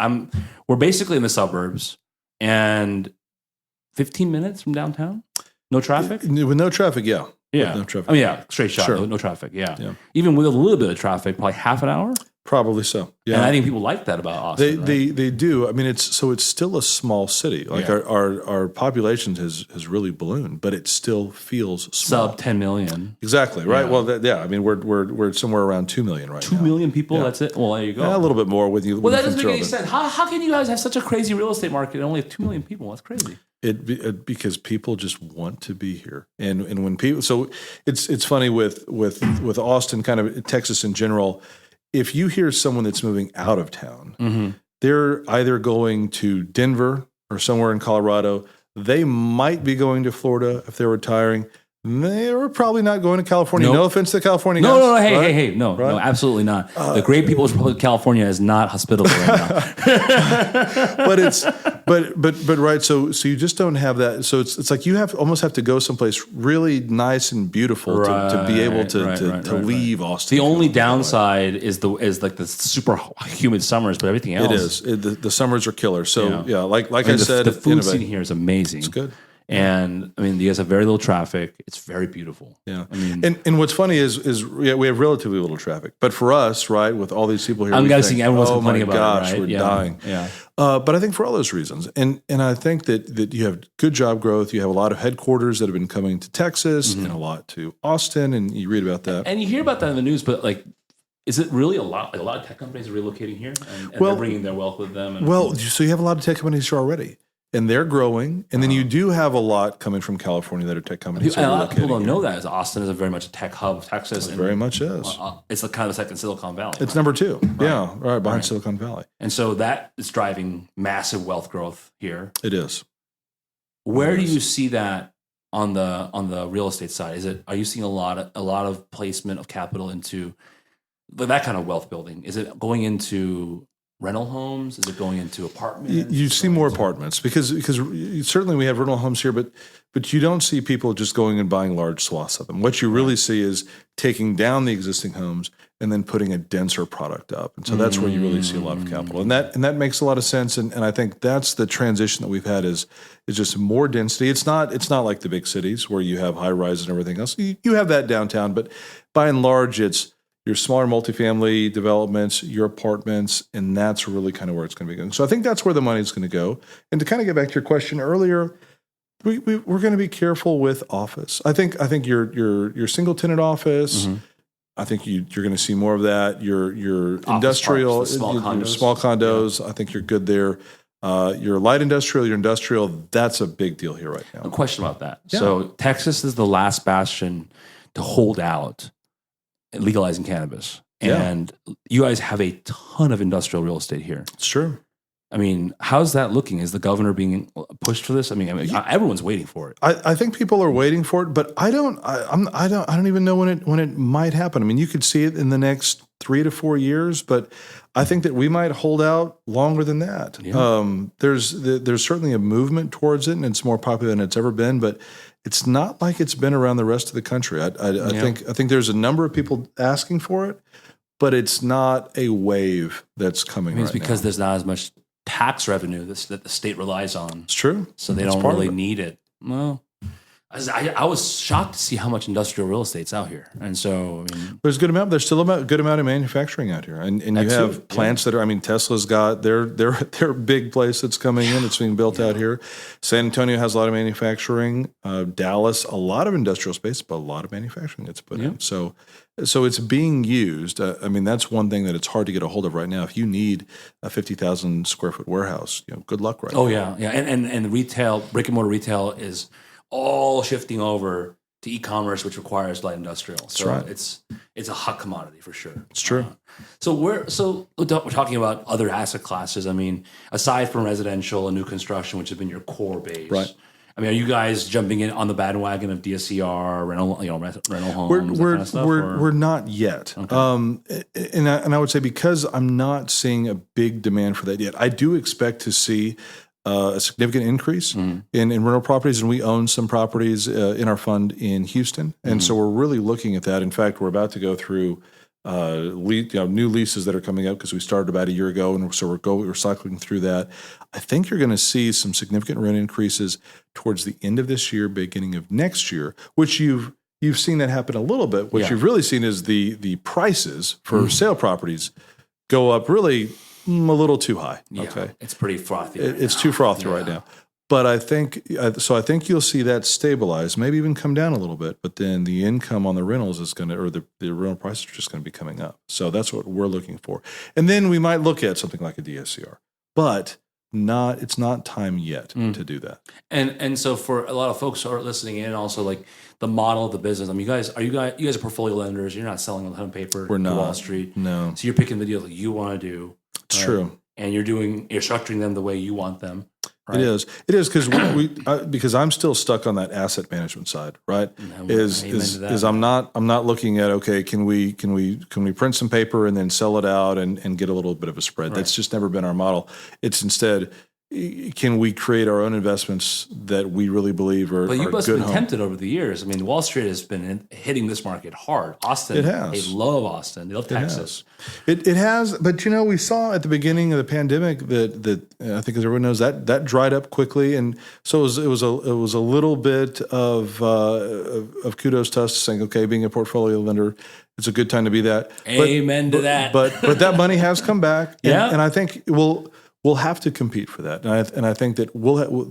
we're basically in the suburbs. and 15 minutes from downtown, no traffic. With no traffic, yeah. Yeah, With no traffic. I mean, yeah, straight shot, Sure. no traffic. Yeah. Yeah. Even with a little bit of traffic, probably half an hour. Probably so. Yeah. And I think people like that about Austin. They do. I mean, it's still a small city. Like our population has really ballooned, but it still feels small. Sub 10 million. Exactly right. Yeah. Well, I mean, we're somewhere around 2 million right 2 now. million people. Yeah. That's it. Well, there you go. Yeah, a little bit more with you. Well, that doesn't make any sense. How can you guys have such a crazy real estate market and only have 2 million people? That's crazy. Because people just want to be here, and when people, so it's funny with Austin, kind of Texas in general. If you hear someone that's moving out of town, they're either going to Denver or somewhere in Colorado. They might be going to Florida if they're retiring. They were probably not going to California. Nope. No offense to California guys. No. Hey, right? hey. No, absolutely not. The great people's Republic of California is not hospitable right now. but right. So you just don't have that. So it's like you almost have to go someplace really nice and beautiful to be able to leave Austin. The only downside is like the super humid summers, but everything else. It is. The summers are killer. So like I said, the food scene here is amazing. It's good. And I mean, you guys have very little traffic. It's very beautiful. Yeah. I mean, and what's funny is we have relatively little traffic, but for us, right, with all these people here, I'm guessing everyone's complaining about it, right? We're dying. Yeah. But I think for all those reasons, and I think that you have good job growth. You have a lot of headquarters that have been coming to Texas and a lot to Austin, and you read about that. And you hear about that in the news, but like, is it really a lot? Like a lot of tech companies are relocating here, and they're bringing their wealth with them. So you have a lot of tech companies here already. And they're growing, and then you do have a lot coming from California that are tech companies. And a lot of people don't know that, as Austin is very much a tech hub of Texas. And very much is. It's like kind of a second Silicon Valley. It's number 2. Yeah, right behind Silicon Valley. And so that is driving massive wealth growth here. It is. Where do you see that on the real estate side? Are you seeing a lot of placement of capital into that kind of wealth building? Is it going into rental homes? Is it going into apartments? You see more apartments because certainly we have rental homes here, but you don't see people just going and buying large swaths of them. What you really see is taking down the existing homes and then putting a denser product up. And so that's where you really see a lot of capital. And that makes a lot of sense. And I think that's the transition that we've had is just more density. It's not like the big cities where you have high rises and everything else. You have that downtown, but by and large it's your smaller multifamily developments, your apartments, and that's really kind of where it's going to be going. So I think that's where the money is going to go. And to kind of get back to your question earlier, we're going to be careful with office. I think your single tenant office. I think you're going to see more of that. Your industrial, parks, small condos. I think you're good there. Your light industrial, your industrial. That's a big deal here right now. A question about that. Yeah. So Texas is the last bastion to hold out legalizing cannabis. And you guys have a ton of industrial real estate here. It's true. I mean, how's that looking? Is the governor being pushed for this? I mean, everyone's waiting for it. I think people are waiting for it, but I don't even know when it might happen. I mean, you could see it in the next 3 to 4 years, but I think that we might hold out longer than that. Yeah. There's certainly a movement towards it, and it's more popular than it's ever been, but it's not like it's been around the rest of the country. I think there's a number of people asking for it, but it's not a wave that's coming. It's because there's not as much tax revenue that the state relies on. It's true. So they don't really need it. Well, I was shocked to see how much industrial real estate's out here. And so, I mean, there's still a good amount of manufacturing out here. And you have plants that are, I mean, Tesla's got their big place that's coming in. It's being built out here. San Antonio has a lot of manufacturing. Dallas, a lot of industrial space, but a lot of manufacturing that's put in. So it's being used. I mean, that's one thing that it's hard to get a hold of right now. If you need a 50,000 square foot warehouse, good luck right now. Oh yeah. And retail, brick and mortar retail is all shifting over to e-commerce, which requires light industrial. So it's a hot commodity for sure. It's true. So we're talking about other asset classes. I mean, aside from residential and new construction, which has been your core base, right? I mean, are you guys jumping in on the bandwagon of DSCR, rental homes? We're not yet. Okay. And I would say because I'm not seeing a big demand for that yet, I do expect to see a significant increase in rental properties, and we own some properties in our fund in Houston, and so we're really looking at that. In fact, we're about to go through new leases that are coming up because we started about a year ago, and so we're cycling through that. I think you're going to see some significant rent increases towards the end of this year, beginning of next year, which you've seen that happen a little bit. What you've really seen is the prices for sale properties go up really a little too high. Yeah, okay, it's pretty frothy. It's too frothy right now. But I think you'll see that stabilize, maybe even come down a little bit. But then the income on the rentals is going to, or the rental prices are just going to be coming up. So that's what we're looking for. And then we might look at something like a DSCR, but it's not time yet to do that. And so for a lot of folks who are listening in, also like the model of the business. I mean, you guys are portfolio lenders. You're not selling a ton of paper We're not. to Wall Street. No. So you're picking the deals that you want to do. It's true. And you're structuring them the way you want them. Right? It is because I'm still stuck on that asset management side, right? Is I'm not looking at, okay, can we print some paper and then sell it out and get a little bit of a spread? Right. That's just never been our model. It's instead, can we create our own investments that we really believe are good? But you must have been tempted over the years. I mean, Wall Street has been hitting this market hard. Austin, it has. They love Austin. They love Texas. It has. But we saw at the beginning of the pandemic that I think, as everyone knows, that dried up quickly, and so it was a little bit of kudos to us saying, okay, being a portfolio lender, it's a good time to be that. Amen to that. But that money has come back. Yeah, and I think we'll have to compete for that, and I think that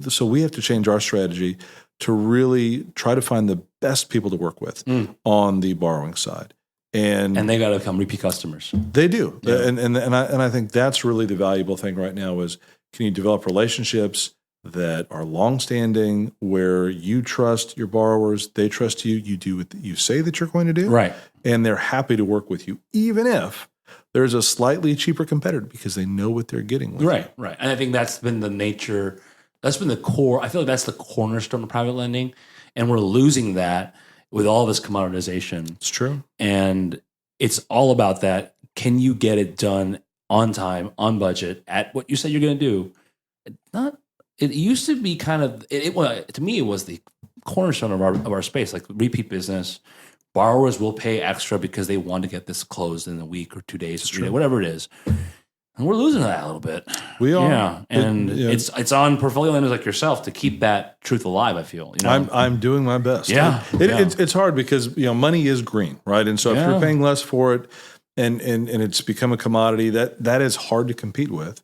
so we have to change our strategy to really try to find the best people to work with on the borrowing side, and they got to become repeat customers. They do, and I think that's really the valuable thing right now is, can you develop relationships that are longstanding, where you trust your borrowers, they trust you, you do what you say that you're going to do, right, and they're happy to work with you, even if there's a slightly cheaper competitor, because they know what they're getting with right. And I think that's been the nature, that's been the core. I feel like that's the cornerstone of private lending. And we're losing that with all this commoditization. It's true. And it's all about that. Can you get it done on time, on budget, at what you said you're going to do? It used to be kind of, to me, it was the cornerstone of our space, like repeat business. Borrowers will pay extra because they want to get this closed in a week or 2 days, or 3 days, whatever it is. And we're losing that a little bit. We are. Yeah. And it's on portfolio lenders like yourself to keep that truth alive, I feel. I'm doing my best. Yeah. It's hard because money is green, right? And so if you're paying less for it and it's become a commodity, that is hard to compete with.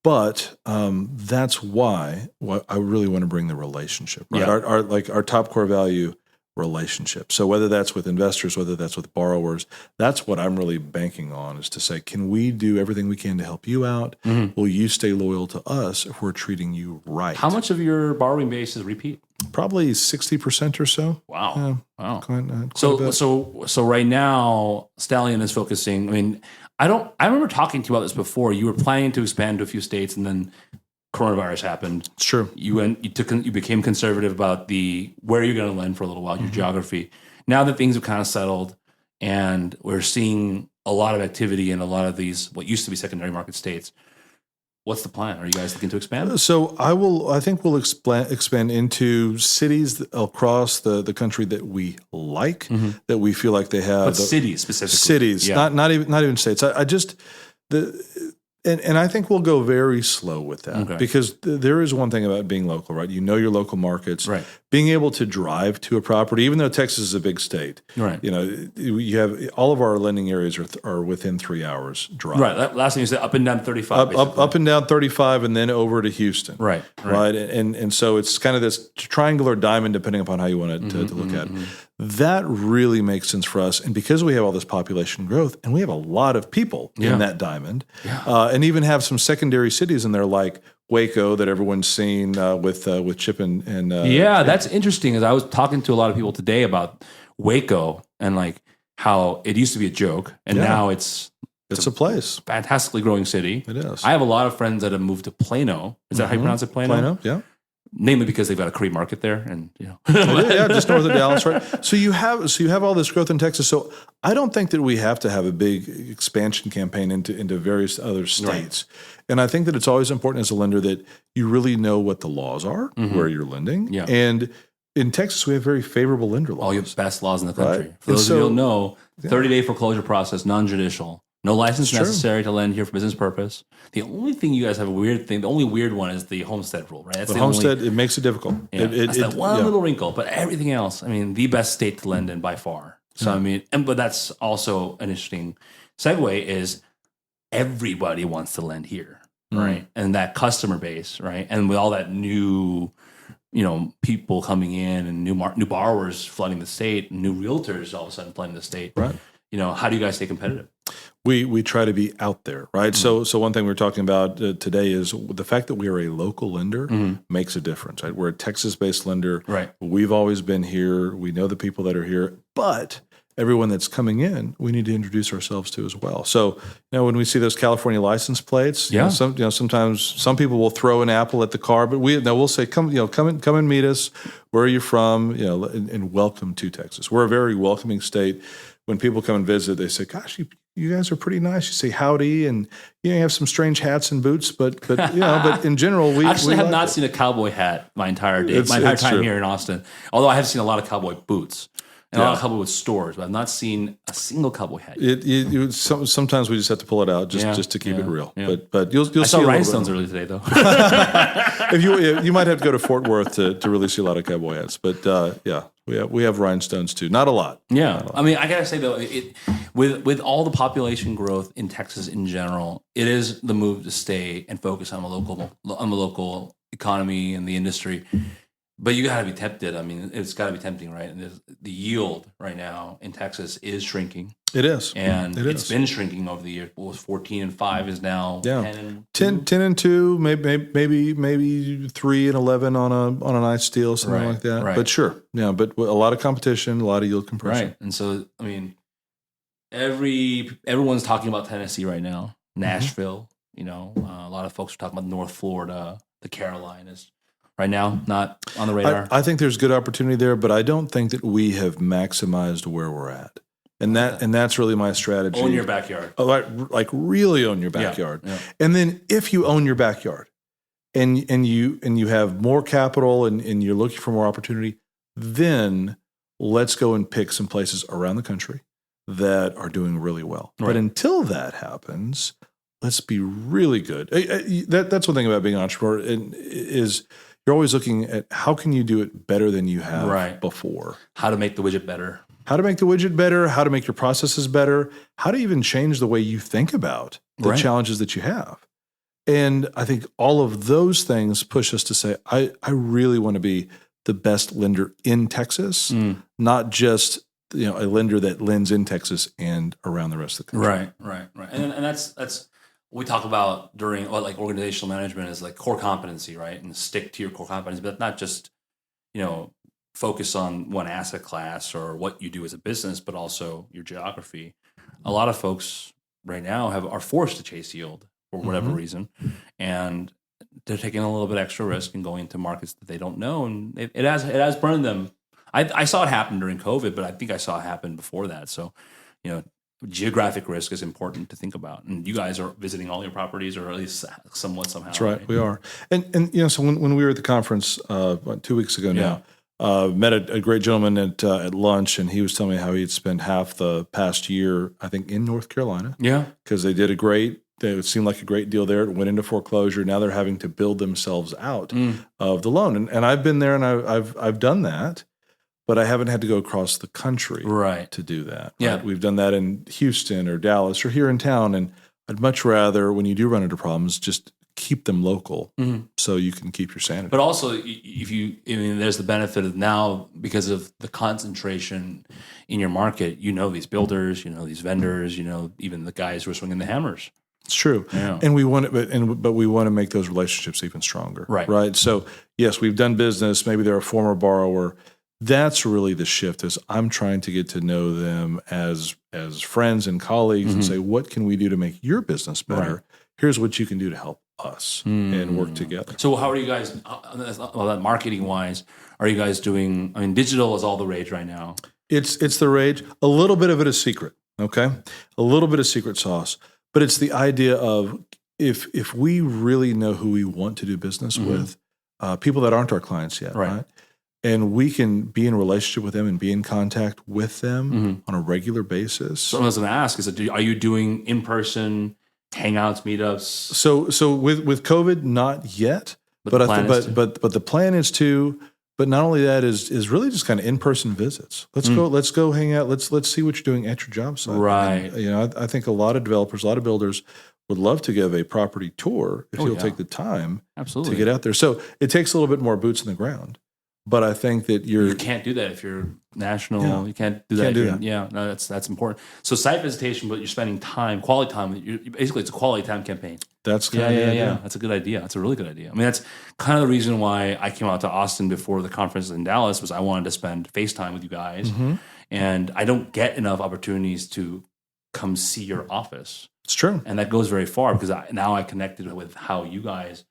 But that's why I really want to bring the relationship, right? Yeah. Our top core value, relationship. So whether that's with investors, whether that's with borrowers, that's what I'm really banking on, is to say, can we do everything we can to help you out? Mm-hmm. Will you stay loyal to us if we're treating you right? How much of your borrowing base is repeat? Probably 60% or so. Wow. Wow. Quite so right now, Stallion is focusing. I mean, I remember talking to you about this before. You were planning to expand to a few states, and then coronavirus happened. It's true. You became conservative about where you're going to lend for a little while, your geography. Now that things have kind of settled, and we're seeing a lot of activity in a lot of these what used to be secondary market states, what's the plan? Are you guys looking to expand? So I think we'll expand into cities across the country that we like, that we feel like they have. But cities specifically. Cities, not even states. And I think we'll go very slow with that, because there is one thing about being local, right? You know your local markets, right? Being able to drive to a property, even though Texas is a big state, right? You have all of our lending areas are within 3 hours drive. Right. That last thing you said, up and down 35. Up and down 35, and then over to Houston. Right. And so it's kind of this triangular diamond, depending upon how you want it to look at it. That really makes sense for us. And because we have all this population growth, and we have a lot of people in that diamond, and even have some secondary cities in there like Waco that everyone's seen with Chip and that's interesting. As I was talking to a lot of people today about Waco and like how it used to be a joke, and now it's a place, fantastically growing city. It is. I have a lot of friends that have moved to Plano. Is that how you pronounce it? Plano, yeah. Namely because they've got a Cree market there, and just north of Dallas, right? So you have all this growth in Texas. So I don't think that we have to have a big expansion campaign into various other states. Right. And I think that it's always important as a lender that you really know what the laws are, where you're lending. Yeah. And in Texas, we have very favorable lender laws. All your best laws in the country. Right. For those of you who don't know, 30-day foreclosure process, non-judicial. No license necessary to lend here for business purpose. The only thing you guys have a weird thing, the only weird one is the homestead rule, right? That's the homestead, it makes it difficult. Yeah, that's that one little wrinkle. But everything else, I mean, the best state to lend in by far. So, I mean, but that's also an interesting segue is everybody wants to lend here, right? And that customer base, right? And with all that new, people coming in and new borrowers flooding the state, and new realtors all of a sudden flooding the state, right? How do you guys stay competitive? We try to be out there, right? So one thing we're talking about today is the fact that we are a local lender makes a difference, right? We're a Texas-based lender. Right. We've always been here. We know the people that are here, but everyone that's coming in, we need to introduce ourselves to as well. So, when we see those California license plates, sometimes some people will throw an apple at the car, but we'll say, come and meet us. Where are you from? And welcome to Texas. We're a very welcoming state. When people come and visit, they say, "Gosh, you guys are pretty nice." You say howdy, and you have some strange hats and boots, but but in general, we actually have like not it. seen a cowboy hat my entire time true. here in Austin. Although I have seen a lot of cowboy boots and a lot of cowboy stores, but I've not seen a single cowboy hat. Sometimes we just have to pull it out just to keep it real. Yeah. But you'll I see saw a rhinestones little earlier today, though. if you might have to go to Fort Worth to really see a lot of cowboy hats, but we have rhinestones too. Not a lot. Yeah, not a lot. I mean, I gotta say though, with all the population growth in Texas in general, it is the move to stay and focus on the local economy and the industry. But you gotta be tempted. I mean, it's gotta be tempting, right? And the yield right now in Texas is shrinking. It is, and it's been shrinking over the years. It was 14-5 is now 10 and 2, maybe 3 and 11 on a nice deal, something like that. Right. But sure, but a lot of competition, a lot of yield compression. Right, and so I mean, everyone's talking about Tennessee right now, Nashville. A lot of folks are talking about North Florida, the Carolinas. Right now, not on the radar. I think there's good opportunity there, but I don't think that we have maximized where we're at. And that's really my strategy. Own your backyard. Like really own your backyard. Yeah. And then if you own your backyard and you have more capital and you're looking for more opportunity, then let's go and pick some places around the country that are doing really well. Right. But until that happens, let's be really good. That's one thing about being an entrepreneur is you're always looking at how can you do it better than you have before. How to make the widget better. How to make the widget better, how to make your processes better, how to even change the way you think about the challenges that you have. And I think all of those things push us to say, I really want to be the best lender in Texas, not just a lender that lends in Texas and around the rest of the country. Right. And that's what we talk about during organizational management is like core competency, right? And stick to your core competency, but not just, focus on one asset class or what you do as a business, but also your geography. A lot of folks right now are forced to chase yield for whatever reason, and they're taking a little bit extra risk and going into markets that they don't know, and it has burned them. I saw it happen during COVID, but I think I saw it happen before that. So, geographic risk is important to think about, and you guys are visiting all your properties, or at least somehow. That's right? We are, and so when we were at the conference 2 weeks ago now. Met a great gentleman at lunch, and he was telling me how he'd spent half the past year, I think, in North Carolina. Yeah, because they did it seemed like a great deal there. It went into foreclosure. Now they're having to build themselves out of the loan, and I've been there, and I've done that, but I haven't had to go across the country to do that. Right? Yeah, we've done that in Houston or Dallas or here in town, and I'd much rather, when you do run into problems, just keep them local so you can keep your sanity. But also, there's the benefit of now, because of the concentration in your market, these builders, these vendors, even the guys who are swinging the hammers. It's true. Yeah. And we want it, but we want to make those relationships even stronger. Right. So yes, we've done business. Maybe they're a former borrower. That's really the shift, is I'm trying to get to know them as friends and colleagues and say, what can we do to make your business better? Right. Here's what you can do to help us and work together. So how are you guys, marketing-wise, are you guys doing, digital is all the rage right now. It's the rage. A little bit of it is secret, okay? A little bit of secret sauce. But it's the idea of if we really know who we want to do business with, people that aren't our clients yet, right? and we can be in relationship with them and be in contact with them on a regular basis. So I was going to ask, are you doing in-person hangouts, meetups? So with COVID, not yet, but the plan is to. But not only that is really just kind of in-person visits. Let's go hang out. Let's see what you're doing at your job site. Right. And, I think a lot of developers, a lot of builders would love to give a property tour if you'll take the time to get out there. So it takes a little bit more boots on the ground. But I think that you can't do that if you're national. Yeah. You can't do that. Yeah, no, that's important. So site visitation, but you're spending quality time. Basically, it's a quality time campaign. That's kind of yeah. That's a good idea. That's a really good idea. I mean, that's kind of the reason why I came out to Austin before the conference in Dallas was I wanted to spend FaceTime with you guys, and I don't get enough opportunities to come see your office. It's true, and that goes very far because now I connected with how you guys.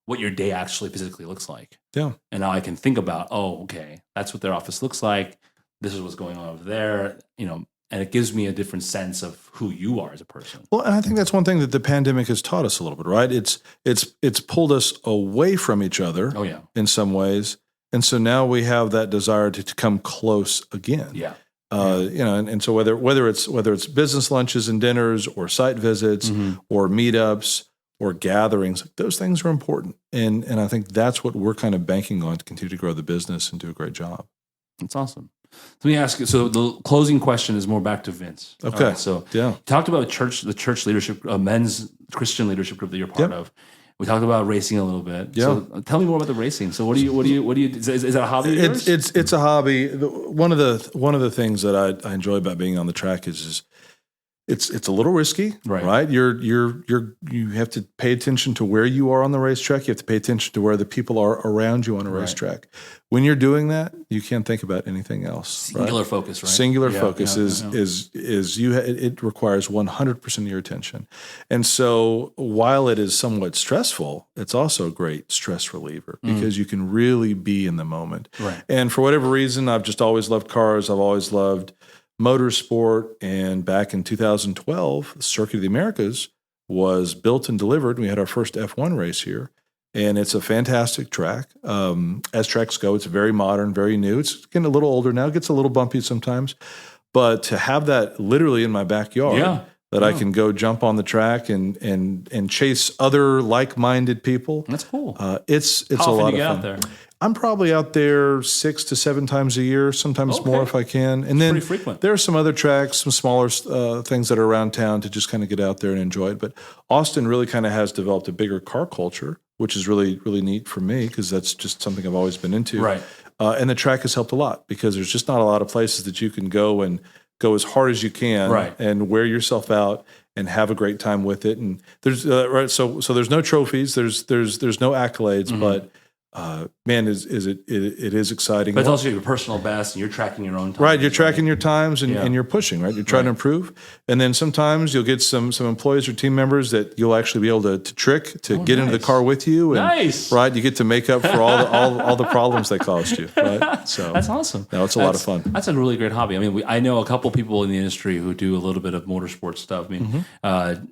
What your day actually physically looks like. Yeah. And now I can think about, okay, that's what their office looks like. This is what's going on over there, and it gives me a different sense of who you are as a person. Well, and I think that's one thing that the pandemic has taught us a little bit, right? It's pulled us away from each other in some ways. And so now we have that desire to come close again. Yeah. And so whether it's business lunches and dinners or site visits or meetups, or gatherings, those things are important. And I think that's what we're kind of banking on to continue to grow the business and do a great job. That's awesome. Let me ask you, so the closing question is more back to Vince. Okay. Right, so you talked about the church leadership, men's Christian leadership group that you're part of. We talked about racing a little bit. Yeah. So tell me more about the racing. So what do you is that a hobby of yours? It's a hobby. One of the things that I enjoy about being on the track is it's a little risky, right? You have to pay attention to where you are on the racetrack. You have to pay attention to where the people are around you on a racetrack. When you're doing that, you can't think about anything else. Singular focus, right? Singular focus it requires 100% of your attention. And so while it is somewhat stressful, it's also a great stress reliever because you can really be in the moment. Right. And for whatever reason, I've just always loved cars. I've always loved motorsport, and back in 2012, the Circuit of the Americas was built and delivered. We had our first F1 race here, and it's a fantastic track. As tracks go, it's very modern, very new. It's getting a little older now. It gets a little bumpy sometimes, but to have that literally in my backyard, I can go jump on the track and chase other like-minded people. That's cool. It's How a lot of fun. Out there? I'm probably out there 6 to 7 times a year, sometimes more if I can. And then pretty frequent. There are some other tracks, some smaller things that are around town to just kind of get out there and enjoy it. But Austin really kind of has developed a bigger car culture, which is really, really neat for me because that's just something I've always been into. Right. And the track has helped a lot because there's just not a lot of places that you can go and go as hard as you can and wear yourself out and have a great time with it. And there's so there's no trophies, there's no accolades, but man, it is exciting. But it's also your personal best, and you're tracking your own time. Right, you're tracking your times, and you're pushing, right? You're trying to improve. And then sometimes you'll get some employees or team members that you'll actually be able to trick to get into the car with you. And, right, you get to make up for all the problems they caused you, right? So that's awesome. No, it's a lot of fun. That's a really great hobby. I mean, I know a couple people in the industry who do a little bit of motorsport stuff. I mean,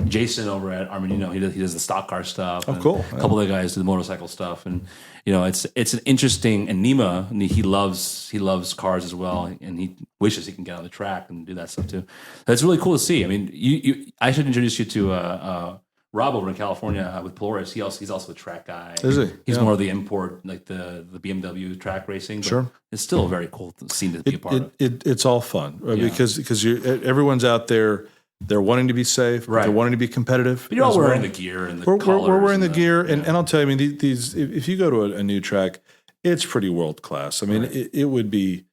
Jason over at Armanino, he does the stock car stuff. Oh, cool. A couple of the guys do the motorcycle stuff, and it's an interesting. And Nima, he loves cars as well, and he wishes he can get on the track and do that stuff too. It's really cool to see. I mean, I should introduce you to Rob over in California with Polaris. He's also a track guy. Is he? He's more of the import, like the BMW track racing. But sure, it's still a very cool scene to be a part of. It's all fun, right? Because everyone's out there. They're wanting to be safe. Right. They're wanting to be competitive. But you're all wearing the gear and the collars. We're wearing the gear. And I'll tell you, I mean, these if you go to a new track, it's pretty world class. I mean, it would be,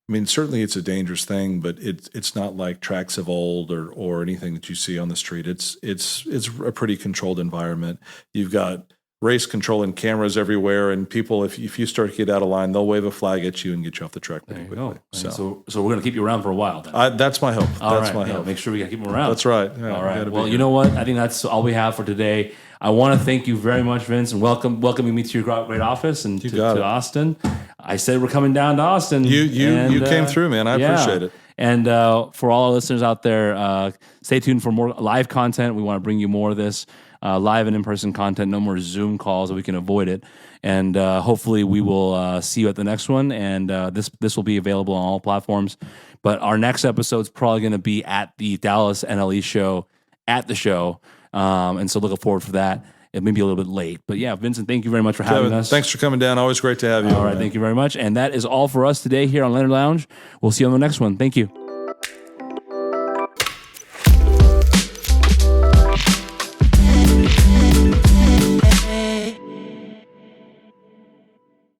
I mean, certainly it's a dangerous thing, but it's not like tracks of old or anything that you see on the street. It's a pretty controlled environment. You've got race control and cameras everywhere, and people, if you start to get out of line, they'll wave a flag at you and get you off the track pretty quickly. So we're going to keep you around for a while then. That's my hope. That's my hope. Make sure we got to keep them around. That's right. Yeah, all right. Well, you know what? I think that's all we have for today. I want to thank you very much, Vince, and welcoming me to your great office and to Austin. I said we're coming down to Austin. You came through, man. I appreciate it. And for all our listeners out there, stay tuned for more live content. We want to bring you more of this. live and in-person content, no more Zoom calls, so we can avoid it. And hopefully we will see you at the next one. And this will be available on all platforms. But our next episode is probably going to be at the Dallas NLE show, at the show. And so looking forward for that. It may be a little bit late. But yeah, Vincent, thank you very much for having us. Thanks for coming down. Always great to have you. All right, thank you very much. And that is all for us today here on Leonard Lounge. We'll see you on the next one. Thank you.